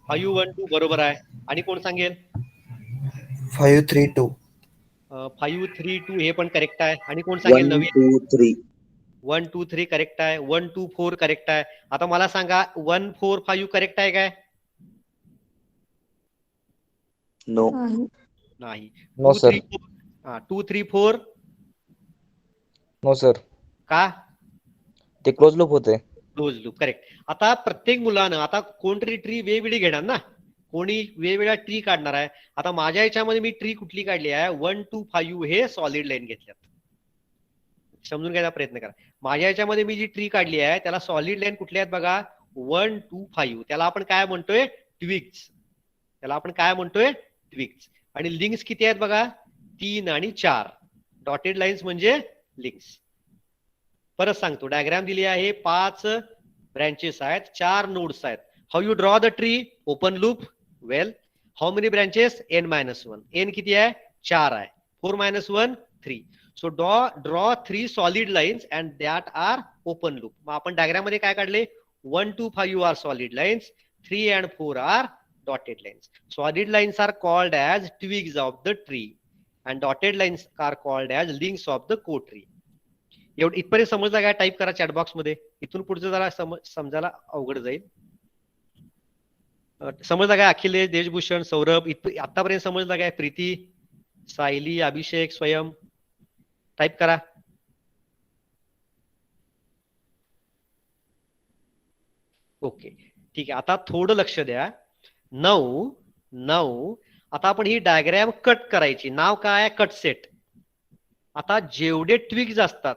5 1 2 बरोबर आहे. आणि कोण सांगेल? 5 3 2 5 3 2 हे पण करेक्ट आहे. आणि कोण सांगेल 1 नवीन? 2 3 1 2 3 करेक्ट आहे. 1 2 4 करेक्ट आहे. आता मला सांगा 1 4 5 करेक्ट आहे काय? नो नाही. No 2 sir. 3 4 2 3 4 नो सर, का? ते क्लोज लूप होते. Close loop, correct. आता प्रत्येक मुलानं आता कोणतरी ट्री वेगवेगळी घेणार ना, कोणी वेगवेगळ्या ट्री काढणार आहे. आता माझ्या याच्यामध्ये मी ट्री कुठली काढली आहे? 1 2 5 हे सॉलिड लाईन घेतल्यात. समजून घ्यायचा प्रयत्न करा. माझ्या याच्यामध्ये मी जी ट्री काढली आहे त्याला सॉलिड लाईन कुठल्या आहेत बघा? 1 2 5. त्याला आपण काय म्हणतोय? ट्विग्स. त्याला आपण काय म्हणतोय? ट्विग्स. आणि लिंक्स किती आहेत बघा? 3 आणि 4. डॉटेड लाईन्स म्हणजे लिंक्स. परत सांगतो, डायग्राम दिली आहे. 5 ब्रँचेस आहेत, 4 नोड्स आहेत. How you draw the tree? Open loop. Well, how many branches? n-1. n किती आहे? 4 आहे. 4 - 1 3. So draw 3 solid lines and that are open loop. मग आपण डायग्राम मध्ये काय काढले? 1 2 5 are solid lines, 3 and 4 are dotted lines. Solid lines are called as twigs of the tree and dotted lines are called as links of the co-tree. एवढं इथपर्यंत समजलं काय? Type करा चॅट बॉक्स मध्ये. इथून पुढचं जरा समजायला अवघड जाईल. समजलं काय? अखिलेश, देशभूषण, सौरभ, आतापर्यंत समजलं काय? प्रीती, सायली, अभिषेक, स्वयं, टाईप करा. ओके, ठीक आहे. आता थोडं लक्ष द्या. 9 आता आपण ही डायग्राम कट करायची. नाव काय? Cut set. आता जेवढे ट्विग्स असतात,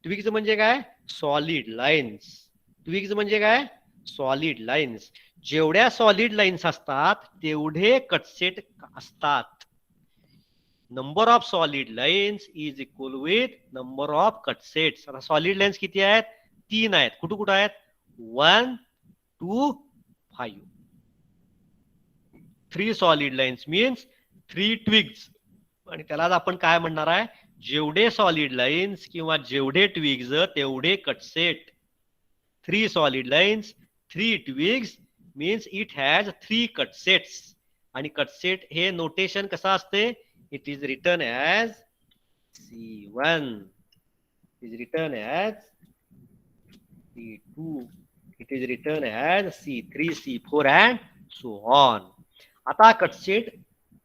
ट्विग्स म्हणजे काय? Solid lines. ट्विग्स म्हणजे काय? Solid lines. जेवढ्या सॉलिड लाईन्स असतात तेवढे कट सेट असतात. Number of solid lines is equal with number of cut sets. आता सॉलिड लाईन्स किती आहेत? 3 आहेत. कुठं कुठं आहेत? 1 2 5. 3 सॉलिड लाईन्स मीन्स 3 ट्विग्स. आणि त्याला आपण काय म्हणणार आहे? जेवढे सॉलिड लाईन्स किंवा जेवढे ट्विग्स तेवढे cut set. 3 solid lines 3 twigs means it has 3 cut sets. आणि कट सेट हे नोटेशन कसं असते? It is return as C1, is return as C2, it is return as C3, C4 and so on. आता cut set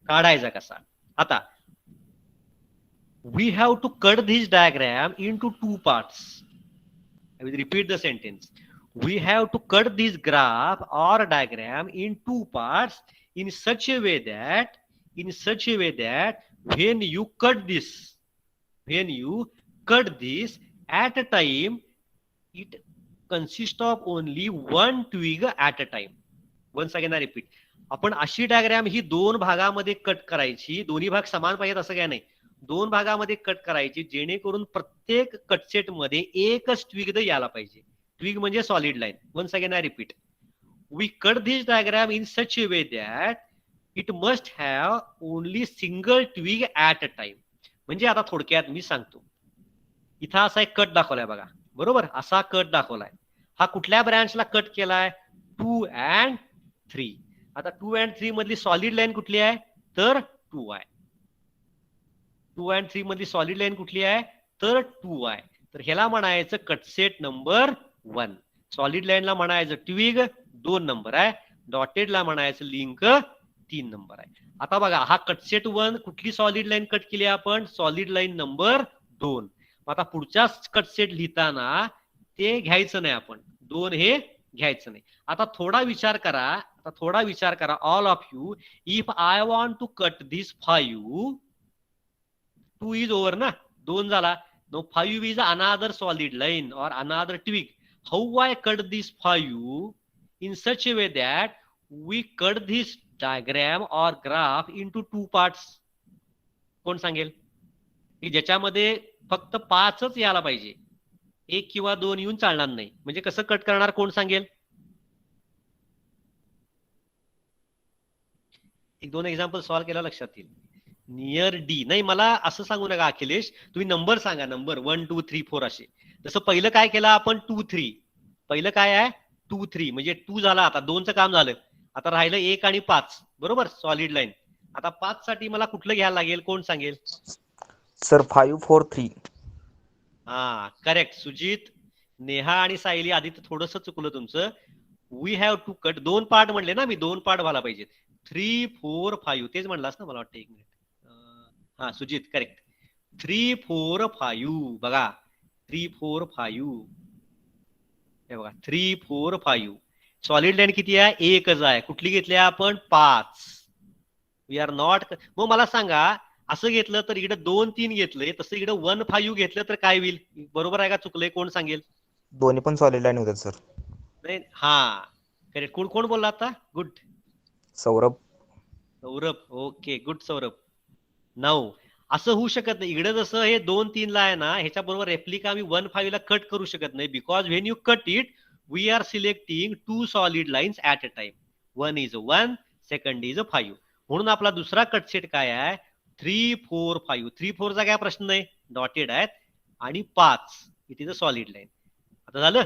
काढायचा कसा? आता we have to cut this diagram into 2 parts. I will repeat the sentence. We have to cut this graph or diagram in 2 parts in such a way that when you cut this at a time, it consists of only 1 twig at a time. Once again I repeat. आपण अशी diagram ही 2 भागामध्ये cut करायची. दोन्ही भाग समान पाहिजेत असं काय नाही. 2 भागामध्ये कट करायची जेणेकरून प्रत्येक कटसेट मध्ये एकच ट्विग यायला पाहिजे. ट्विग म्हणजे solid line. Once again I repeat. We cut this diagram in such a way that it must have only single twig at a time. म्हणजे आता थोडक्यात मी सांगतो. इथं असा एक कट दाखवलाय बघा, बरोबर. असा कट दाखवलाय. हा कुठल्या ब्रँचला कट केलाय? 2 and 3. आता 2 and 3 मधली सॉलिड लाईन कुठली आहे? तर 2 आहे. 2 and 3 मधली सॉलिड लाईन कुठली आहे? तर 2 आहे. तर ह्याला म्हणायचं कटसेट नंबर 1. सॉलिड लाईनला म्हणायचं ट्विग 2 नंबर आहे. डॉटेडला म्हणायचं लिंक 3 नंबर आहे. आता बघा हा कटसेट 1 कुठली सॉलिड लाईन कट केली आपण? Solid line number 2. आता पुढच्या कटसेट लिहिताना ते घ्यायचं नाही आपण. 2 हे घ्यायचं नाही. आता थोडा विचार करा all of you. If I want to cut this 5, 2 is over ना, 2 झाला. No 5 is another solid line और another twig. How I cut this 5 in such a way that we cut this diagram or graph into 2 parts. कोण सांगेल की ज्याच्यामध्ये फक्त 5च यायला पाहिजे, 1 किंवा 2 येऊन चालणार नाही. म्हणजे कसं कट करणार, कोण सांगेल? एक 2 एक्झाम्पल सॉल्व्ह केला लक्षात येईल. नियर डी नाही, मला असं सांगू नका अखिलेश, तुम्ही नंबर सांगा, नंबर 1 2 3 4 असे. जसं पहिलं काय केलं आपण 2 3, पहिलं काय आहे 2 3 म्हणजे 2 झाला. आता 2चं काम झालं, आता राहिलं 1 आणि 5, बरोबर, सॉलिड लाईन. आता 5 साठी मला कुठलं घ्यायला लागेल, कोण सांगेल? सर 5 4 3. हा करेक्ट सुजित. नेहा आणि सायली आधी थोडस चुकलं तुमचं. We have to cut, 2 part म्हणले ना मी, 2 पार्ट व्हायला पाहिजेत. 3 4 5 तेच म्हणलास ना, मला वाटतं 1 मिनिट. हा सुजित करेक्ट. 3 4 5 बघा, 3 4 5 हे बघा, 3 4 5. सॉलिड लाईन किती आहे? 1च आहे. कुठली घेतली आपण? 5. We are not. मग मला सांगा, असं घेतलं तर इकडे 2 3 घेतलंय, तसं इकडे 1 5 घेतलं तर काय होईल? बरोबर आहे का चुकलंय, कोण सांगेल? दोन्ही पण सॉलिड लाईन होतात सर. नाही, हा करेक्ट. कोण कोण बोलला आता? Good Saurabh. Okay good Saurabh. Now असं होऊ शकत नाही. इकडे जसं हे 2 3 ला आहे ना, ह्याच्या बरोबर रेप्लिका आम्ही 1 5 ला कट करू शकत नाही. Because when you cut it we are selecting 2 solid lines at a time. 1 is 1, second is 5. म्हणून आपला दुसरा कट सेट काय आहे? 3 4 5. 3 4 चा काय प्रश्न नाही, डॉटेड आहेत. आणि 5 it is a solid line. आता झालं.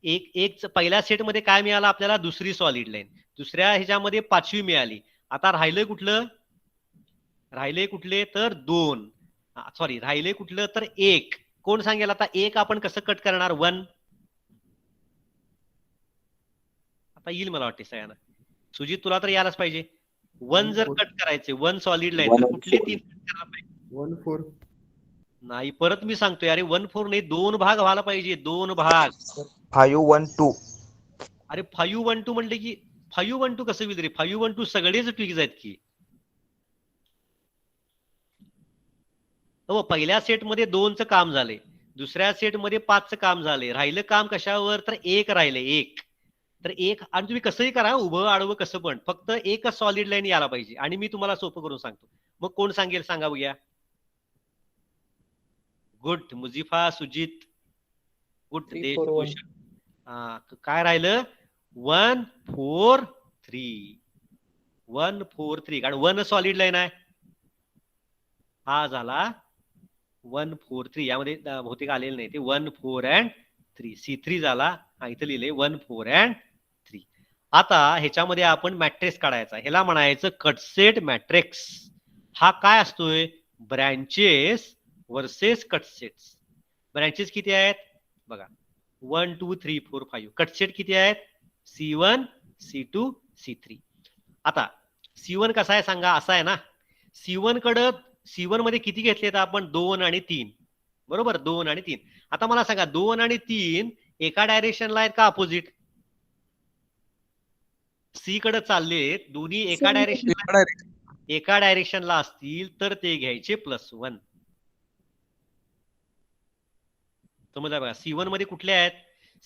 एक पहिल्या सेट मध्ये काय मिळालं आपल्याला? दुसरी सॉलिड लाईन. दुसऱ्या ह्याच्यामध्ये 5वी मिळाली. आता राहिलंय कुठलं? राहिले कुठले तर 2, सॉरी राहिले कुठलं तर 1. कोण सांगेल आता 1 आपण कसं कट करणार? 1 आता येईल मला वाटते सगळ्यांना. सुजित तुला तर यायलाच पाहिजे. 1 जर कट करायचे, 1 सॉलिड लाईन, तर कुठले 3 कट करायला पाहिजे? 1 4. नाही, परत मी सांगतोय अरे 1 4 नाही, 2 भाग व्हायला पाहिजे, 2 भाग. 5 1 2. अरे 5 1 2 म्हणले की 5 1 2 कसं होईल रे? 5 1 2 सगळेच ट्विग्स आहेत की. हो, पहिल्या सेटमध्ये 2चं काम झाले, दुसऱ्या सेटमध्ये 5चं काम झाले. राहिलं काम कशावर? तर 1 राहिले. 1 तर 1. आणि तुम्ही कसंही करा, उभं आडवं कसं पण, फक्त एकच सॉलिड लाईन यायला पाहिजे. आणि मी तुम्हाला सोपं करून सांगतो. मग कोण सांगेल सांगा बघूया? Good Muzifa, Sujit good. 3 4 1. काय राहिलं? 1 4 3. 1 4 3 कारण 1 सॉलिड लाईन आहे. हा झाला 1 4 3. यामध्ये बहुतेक आलेलं नाही ते. 1 4 and 3 C3 झाला. हा इथं लिहिले 1 4 and 3. आता ह्याच्यामध्ये आपण मॅट्रिक्स काढायचा. ह्याला म्हणायचं कटसेट मॅट्रिक्स. हा काय असतोय? Branches versus कटसेट्स. ब्रँचेस किती आहेत बघा? 1 2 3 4 5. कटसेट किती आहेत? C1 C2 C3. आता C1 कसा आहे सांगा? असा आहे ना. C1 मध्ये किती घेतलेत आपण? 2 आणि 3, बरोबर, 2 आणि 3. आता मला सांगा 2 आणि 3 एका डायरेक्शनला आहेत का अपोजिट? सी कडे चाललेत दोन्ही एका डायरेक्शनला असतील तर ते घ्यायचे +1. समजा बघा C1 मध्ये कुठले आहेत?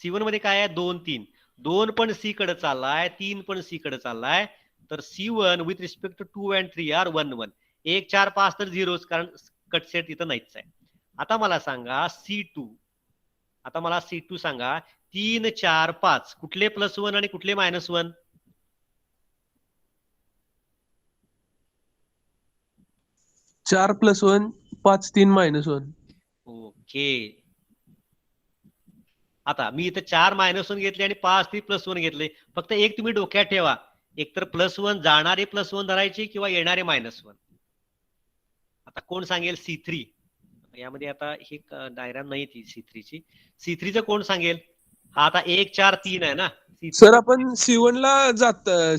C1 मध्ये काय आहे? 2 3. 2 पण C कडे चाललाय, 3 पण C कडे चाललाय. तर C1 with respect to 2 and 3 are 1 1. 1 4 5 तर 0च, कारण कटसेट इथं नाहीच आहे. आता मला सांगा C2. आता मला C2 सांगा. 3 4 5 कुठले +1 आणि कुठले -1? चार +1 5 3 -1. ओके. आता मी इथं 4 -1 घेतले आणि 5 3 +1 घेतले. फक्त एक तुम्ही डोक्यात ठेवा, एक तर +1 जाणारे +1 धरायचे किंवा येणारे -1. आता कोण सांगेल? C3. यामध्ये आता हे डायग्राम नाही ती C3ची. C3चं कोण सांगेल? हा आता 1 4 3 आहे ना. सर आपण C1 ला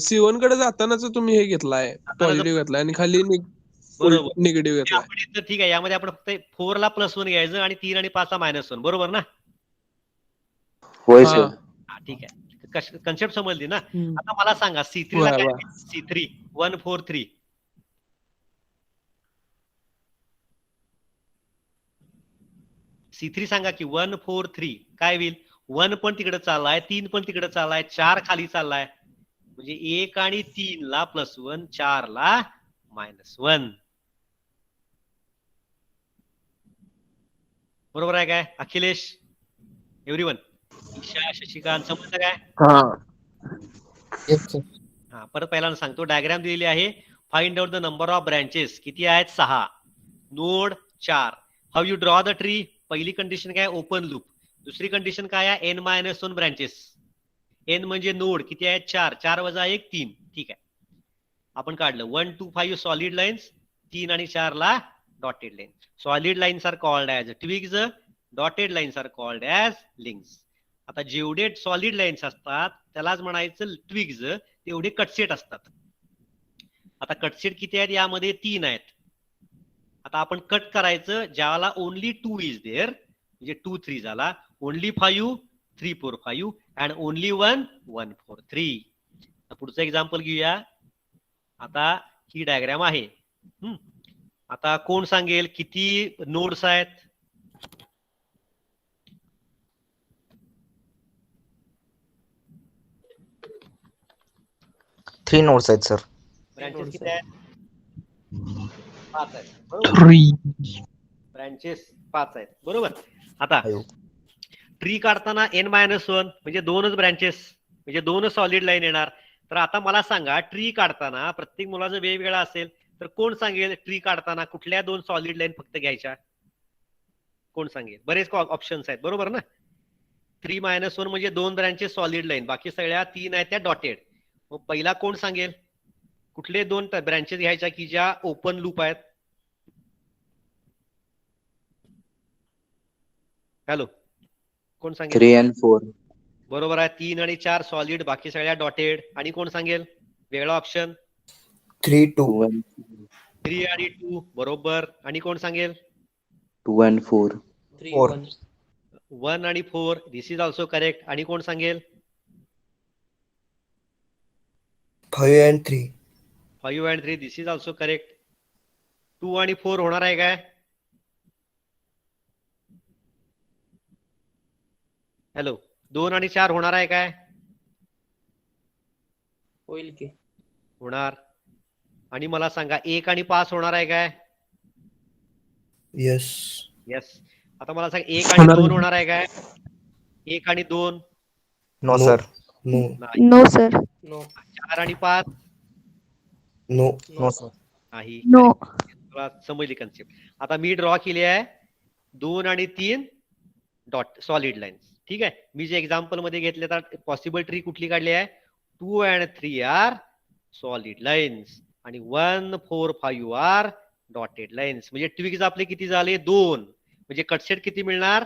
C1 कडे जातानाच तुम्ही हे घेतलाय, पॉझिटिव्ह घेतलाय आणि खाली निगेटिव्ह घेतलाय. ठीक आहे. यामध्ये आपण फक्त 4 ला +1 घ्यायचं आणि 3 आणि 5 ला -1, बरोबर ना? होय सर. ठीक आहे. कन्सेप्ट समजली ना. हम्म. आता मला सांगा C3 ला वा, काय वा. होईल? C3 143 C3 सांगा की 143 काय होईल? 1 पण तिकडे चाललाय, 3 पण तिकडे चाललाय, 4 खाली चाललाय, म्हणजे 1 आणि 3 ला +1, 4 ला -1. बरोबर आहे काय अखिलेश? एव्हरीवन, ईशा, शशिकांत, समजतं काय? हा, परत पहिल्यांदा सांगतो, डायग्राम दिलेली आहे. Find out the number of branches. किती आहेत? 6. Node 4. How you draw the tree? पहिली कंडिशन काय? Open loop. दुसरी कंडिशन काय आहे? n-1 branches. n म्हणजे नोड किती आहेत? 4. 4 वजा 1 3. ठीक आहे, आपण काढलं 1 2 5 सॉलिड लाईन्स, 3 आणि 4 ला dotted line. Solid lines are called as twigs, dotted lines are called as links. आता जेवढे सॉलिड लाईन्स असतात त्यालाच म्हणायचं ट्विग्स, तेवढे कटसेट असतात. आता कटसेट किती आहेत? यामध्ये 3 आहेत. आता आपण कट करायचं ज्याला ओनली 2 इज देअर, म्हणजे 2 3 झाला, ओनली 5 3 4 5 अँड ओनली 1 1 4 3. पुढचं एक्झाम्पल घेऊया. आता ही डायग्राम आहे. आता कोण सांगेल किती नोड्स आहेत? थ्री नोड्स आहेत सर. ब्रँचेस किती आहेत? 5 आहेत. बरोबर, ब्रँचेस 5 आहेत. बरोबर. आता ट्री काढताना n-1 म्हणजे 2च ब्रँचेस, म्हणजे 2च सॉलिड लाईन येणार. तर आता मला सांगा, ट्री काढताना प्रत्येक मुलाचं वेगवेगळा असेल, तर कोण सांगेल ट्री काढताना कुठल्या 2 सॉलिड लाईन फक्त घ्यायच्या? कोण सांगेल? बरेच ऑप्शन्स आहेत. बरोबर ना. 3-1 म्हणजे 2 ब्रँचेस सॉलिड लाईन, बाकी सगळ्या 3 आहेत त्या डॉटेड. मग पहिला कोण सांगेल कुठले 2 ब्रँचेस घ्यायच्या की ज्या ओपन लूप आहेत? हॅलो, कोण सांगेल? 3 and 4. बरोबर आहे. 3 आणि 4 सॉलिड, बाकी सगळ्या डॉटेड. आणि कोण सांगेल वेगळा ऑप्शन? 3 2 3 आणि 2 बरोबर. आणि कोण सांगेल? 2 and 4. 3 Four. 1. 1 आणि 4. दिस इज ऑल्सो करेक्ट. आणि कोण सांगेल? 5 and 3. 5 and 3. This is also correct. 2 आणि 4 होणार आहे काय? हॅलो, 2 आणि 4 होणार आहे काय? होईल की? होणार. आणि मला सांगा 1 आणि 5 होणार आहे काय? Yes. येस. आता मला सांग 1 आणि 2 होणार आहे काय? 1 आणि 2 No sir. No. नाही. No sir. नो. 4 आणि 5 No. No sir. नाही. नो. तुला समजली कन्सेप्ट. आता मी ड्रॉ केली आहे 2 आणि 3 डॉट सॉलिड लाईन्स. ठीक आहे, मी जे एक्झाम्पल मध्ये घेतले तर पॉसिबल ट्री कुठली काढली आहे? 2 and 3 आर सॉलिड लाईन्स आणि 1 4 5 आर डॉटेड लाईन्स. म्हणजे ट्विग्स आपले किती झाले? 2. म्हणजे कटसेट किती मिळणार?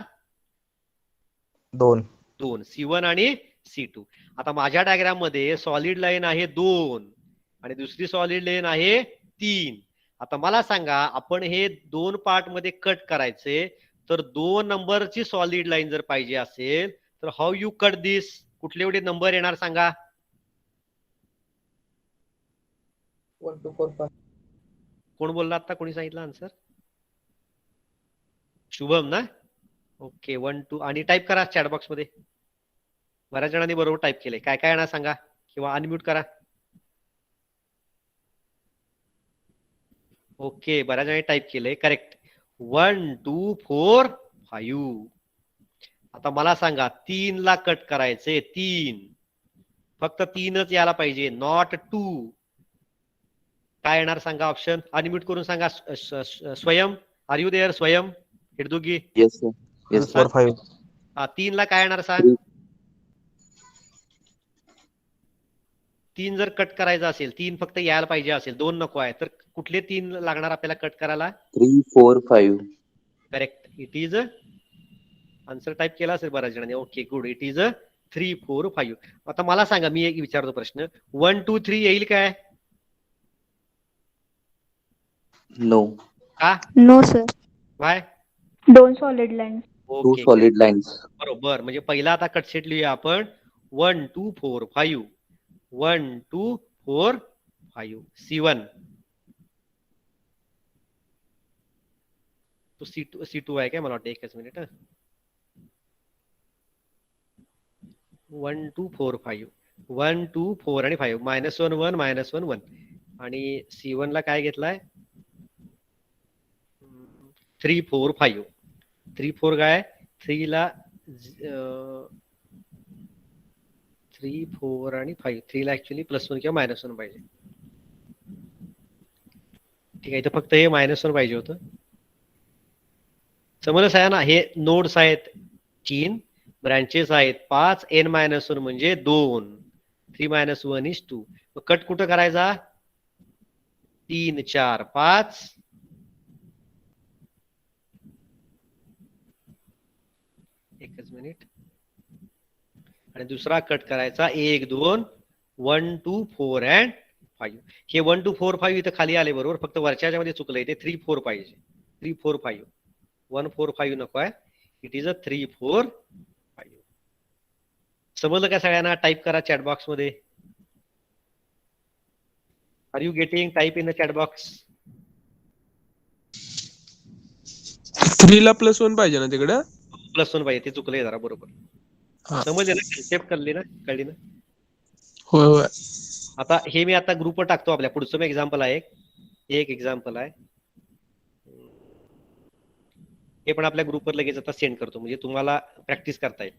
2. C1 आणि C2. आता माझ्या डायग्राम मध्ये सॉलिड लाईन आहे 2 आणि दुसरी सॉलिड लाईन आहे 3. आता मला सांगा, आपण हे 2 पार्ट मध्ये कट करायचे, तर 2 नंबरची सॉलिड लाईन जर पाहिजे असेल तर हाऊ यू कट दिस? कुठले एवढे नंबर येणार सांगा? 1 2 4 5. कोण बोलला आता? कोणी सांगितलं आन्सर? शुभम ना. ओके, 1 2. आणि टाईप करा चॅट बॉक्स मध्ये. बऱ्याच जणांनी बरोबर टाईप केलंय. काय काय येणार सांगा, किंवा अनम्यूट करा. ओके, बऱ्याच जणांनी टाईप केलंय. करेक्ट. 1 2 4 5. आता मला सांगा 3 ला कट करायचे. 3 फक्त 3च यायला पाहिजे, नॉट 2. काय येणार सांगा ऑप्शन? अनम्यूट करून सांगा. स्वयं, आर यू देअर? स्वयं हिडदुगी. Yes sir. Yes 4 5. 3 ला काय येणार सांग? 3 जर कट करायचा असेल, 3 फक्त यायला पाहिजे असेल, 2 नको आहे, तर कुठले 3 लागणार आपल्याला कट करायला? 3 4 5. Correct. It is answer type केला असेल बऱ्याच जणांनी. Okay, good. It is 3 4 5. आता मला सांगा, मी एक विचारतो प्रश्न, 1 2 3 येईल काय? No. का? No sir. Why? 2 solid lines. Two okay, solid lines. बरोबर. म्हणजे पहिला आता कटसेट लिहूया आपण. 1 2 4 5 1 2 4 5 C1 तो C2 आहे काय मला वाटतं एकच मिनिट 1 2 4 5 1 2 4 आणि 5 -1 1 -1 1 आणि C1 ला काय घेतलाय 3 4 5 3 4 काय 3 ला 3 4 आणि 5 3 ला ऍक्च्युली +1 किंवा -1 पाहिजे. ठीक आहे, इथं फक्त हे -1 पाहिजे होतं. समजलं आहे ना. हे नोड्स आहेत 3, ब्रांचेस आहेत 5, n-1 म्हणजे 2, 3 - 1 is 2. कट कुठं करायचा 3 4 5 एकच मिनिट आणि दुसरा कट करायचा 1 2 1 2 4 and 5. हे 1 2 4 5 इथं खाली आले बरोबर, फक्त वरच्या मध्ये चुकलंय, ते 3 4 पाहिजे. 3 4 5 1 4 5 नको आहे, इट इज अ 3 4 5. समजलं का सगळ्यांना? टाईप करा चॅट बॉक्स मध्ये. Are you getting? Type in the chat box. 3 ला +1 पाहिजे ना तिकडे. +1 पाहिजे, ते चुकलंय जरा. बरोबर हा. समजले ना? कन्सेप्ट कळली ना? होय होय. आता हे मी आता ग्रुपवर टाकतो आपल्या. पुढचं एक्झाम्पल आहे, एक एक्झाम्पल आहे, हे पण आपल्या ग्रुपवर लगेच आता सेंड करतो, म्हणजे तुम्हाला प्रॅक्टिस करता येईल.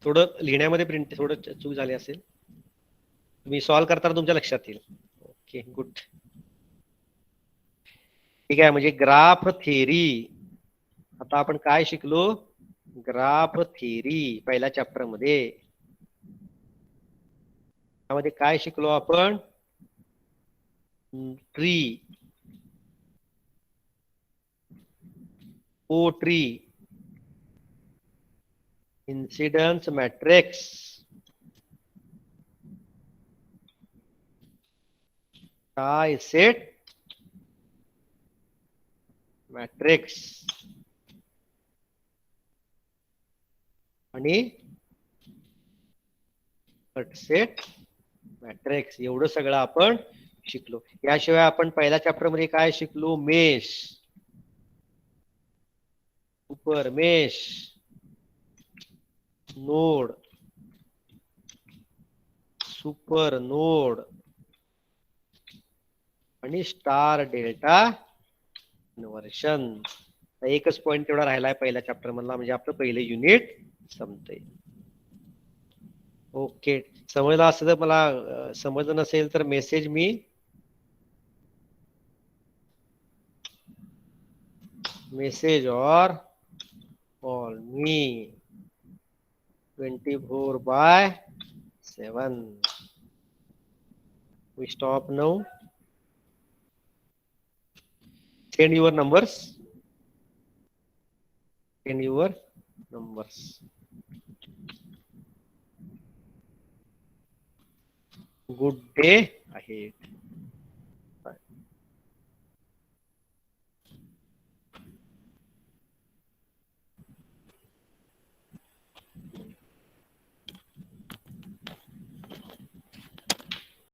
थोडं लिहिण्यामध्ये प्रिंट थोडं चूक झाली असेल, तुम्ही सॉल्व्ह करताना तुमच्या लक्षात येईल. Okay good. ठीक आहे, म्हणजे ग्राफ थेरी. आता आपण काय शिकलो? ग्राफ थेरी पहिल्या चॅप्टर मध्ये. त्यामध्ये काय शिकलो आपण? Tree, o tree, incidence matrix, tie set matrix आणि कट सेट मॅट्रिक्स. एवढं सगळं आपण शिकलो. याशिवाय आपण पहिल्या चॅप्टर मध्ये काय शिकलो? Mesh, super mesh, node, super node आणि स्टार डेल्टा इन्व्हर्शन. एकच पॉइंट तेवढा राहिलाय पहिल्या चॅप्टर मधला, म्हणजे आपलं पहिलं युनिट संपतंय. ओके, समजलं असं तर मला समजलं नसेल तर मेसेज मी मेसेज और call me 24/7. We stop now. Send your numbers. Send your numbers. Good day ahead.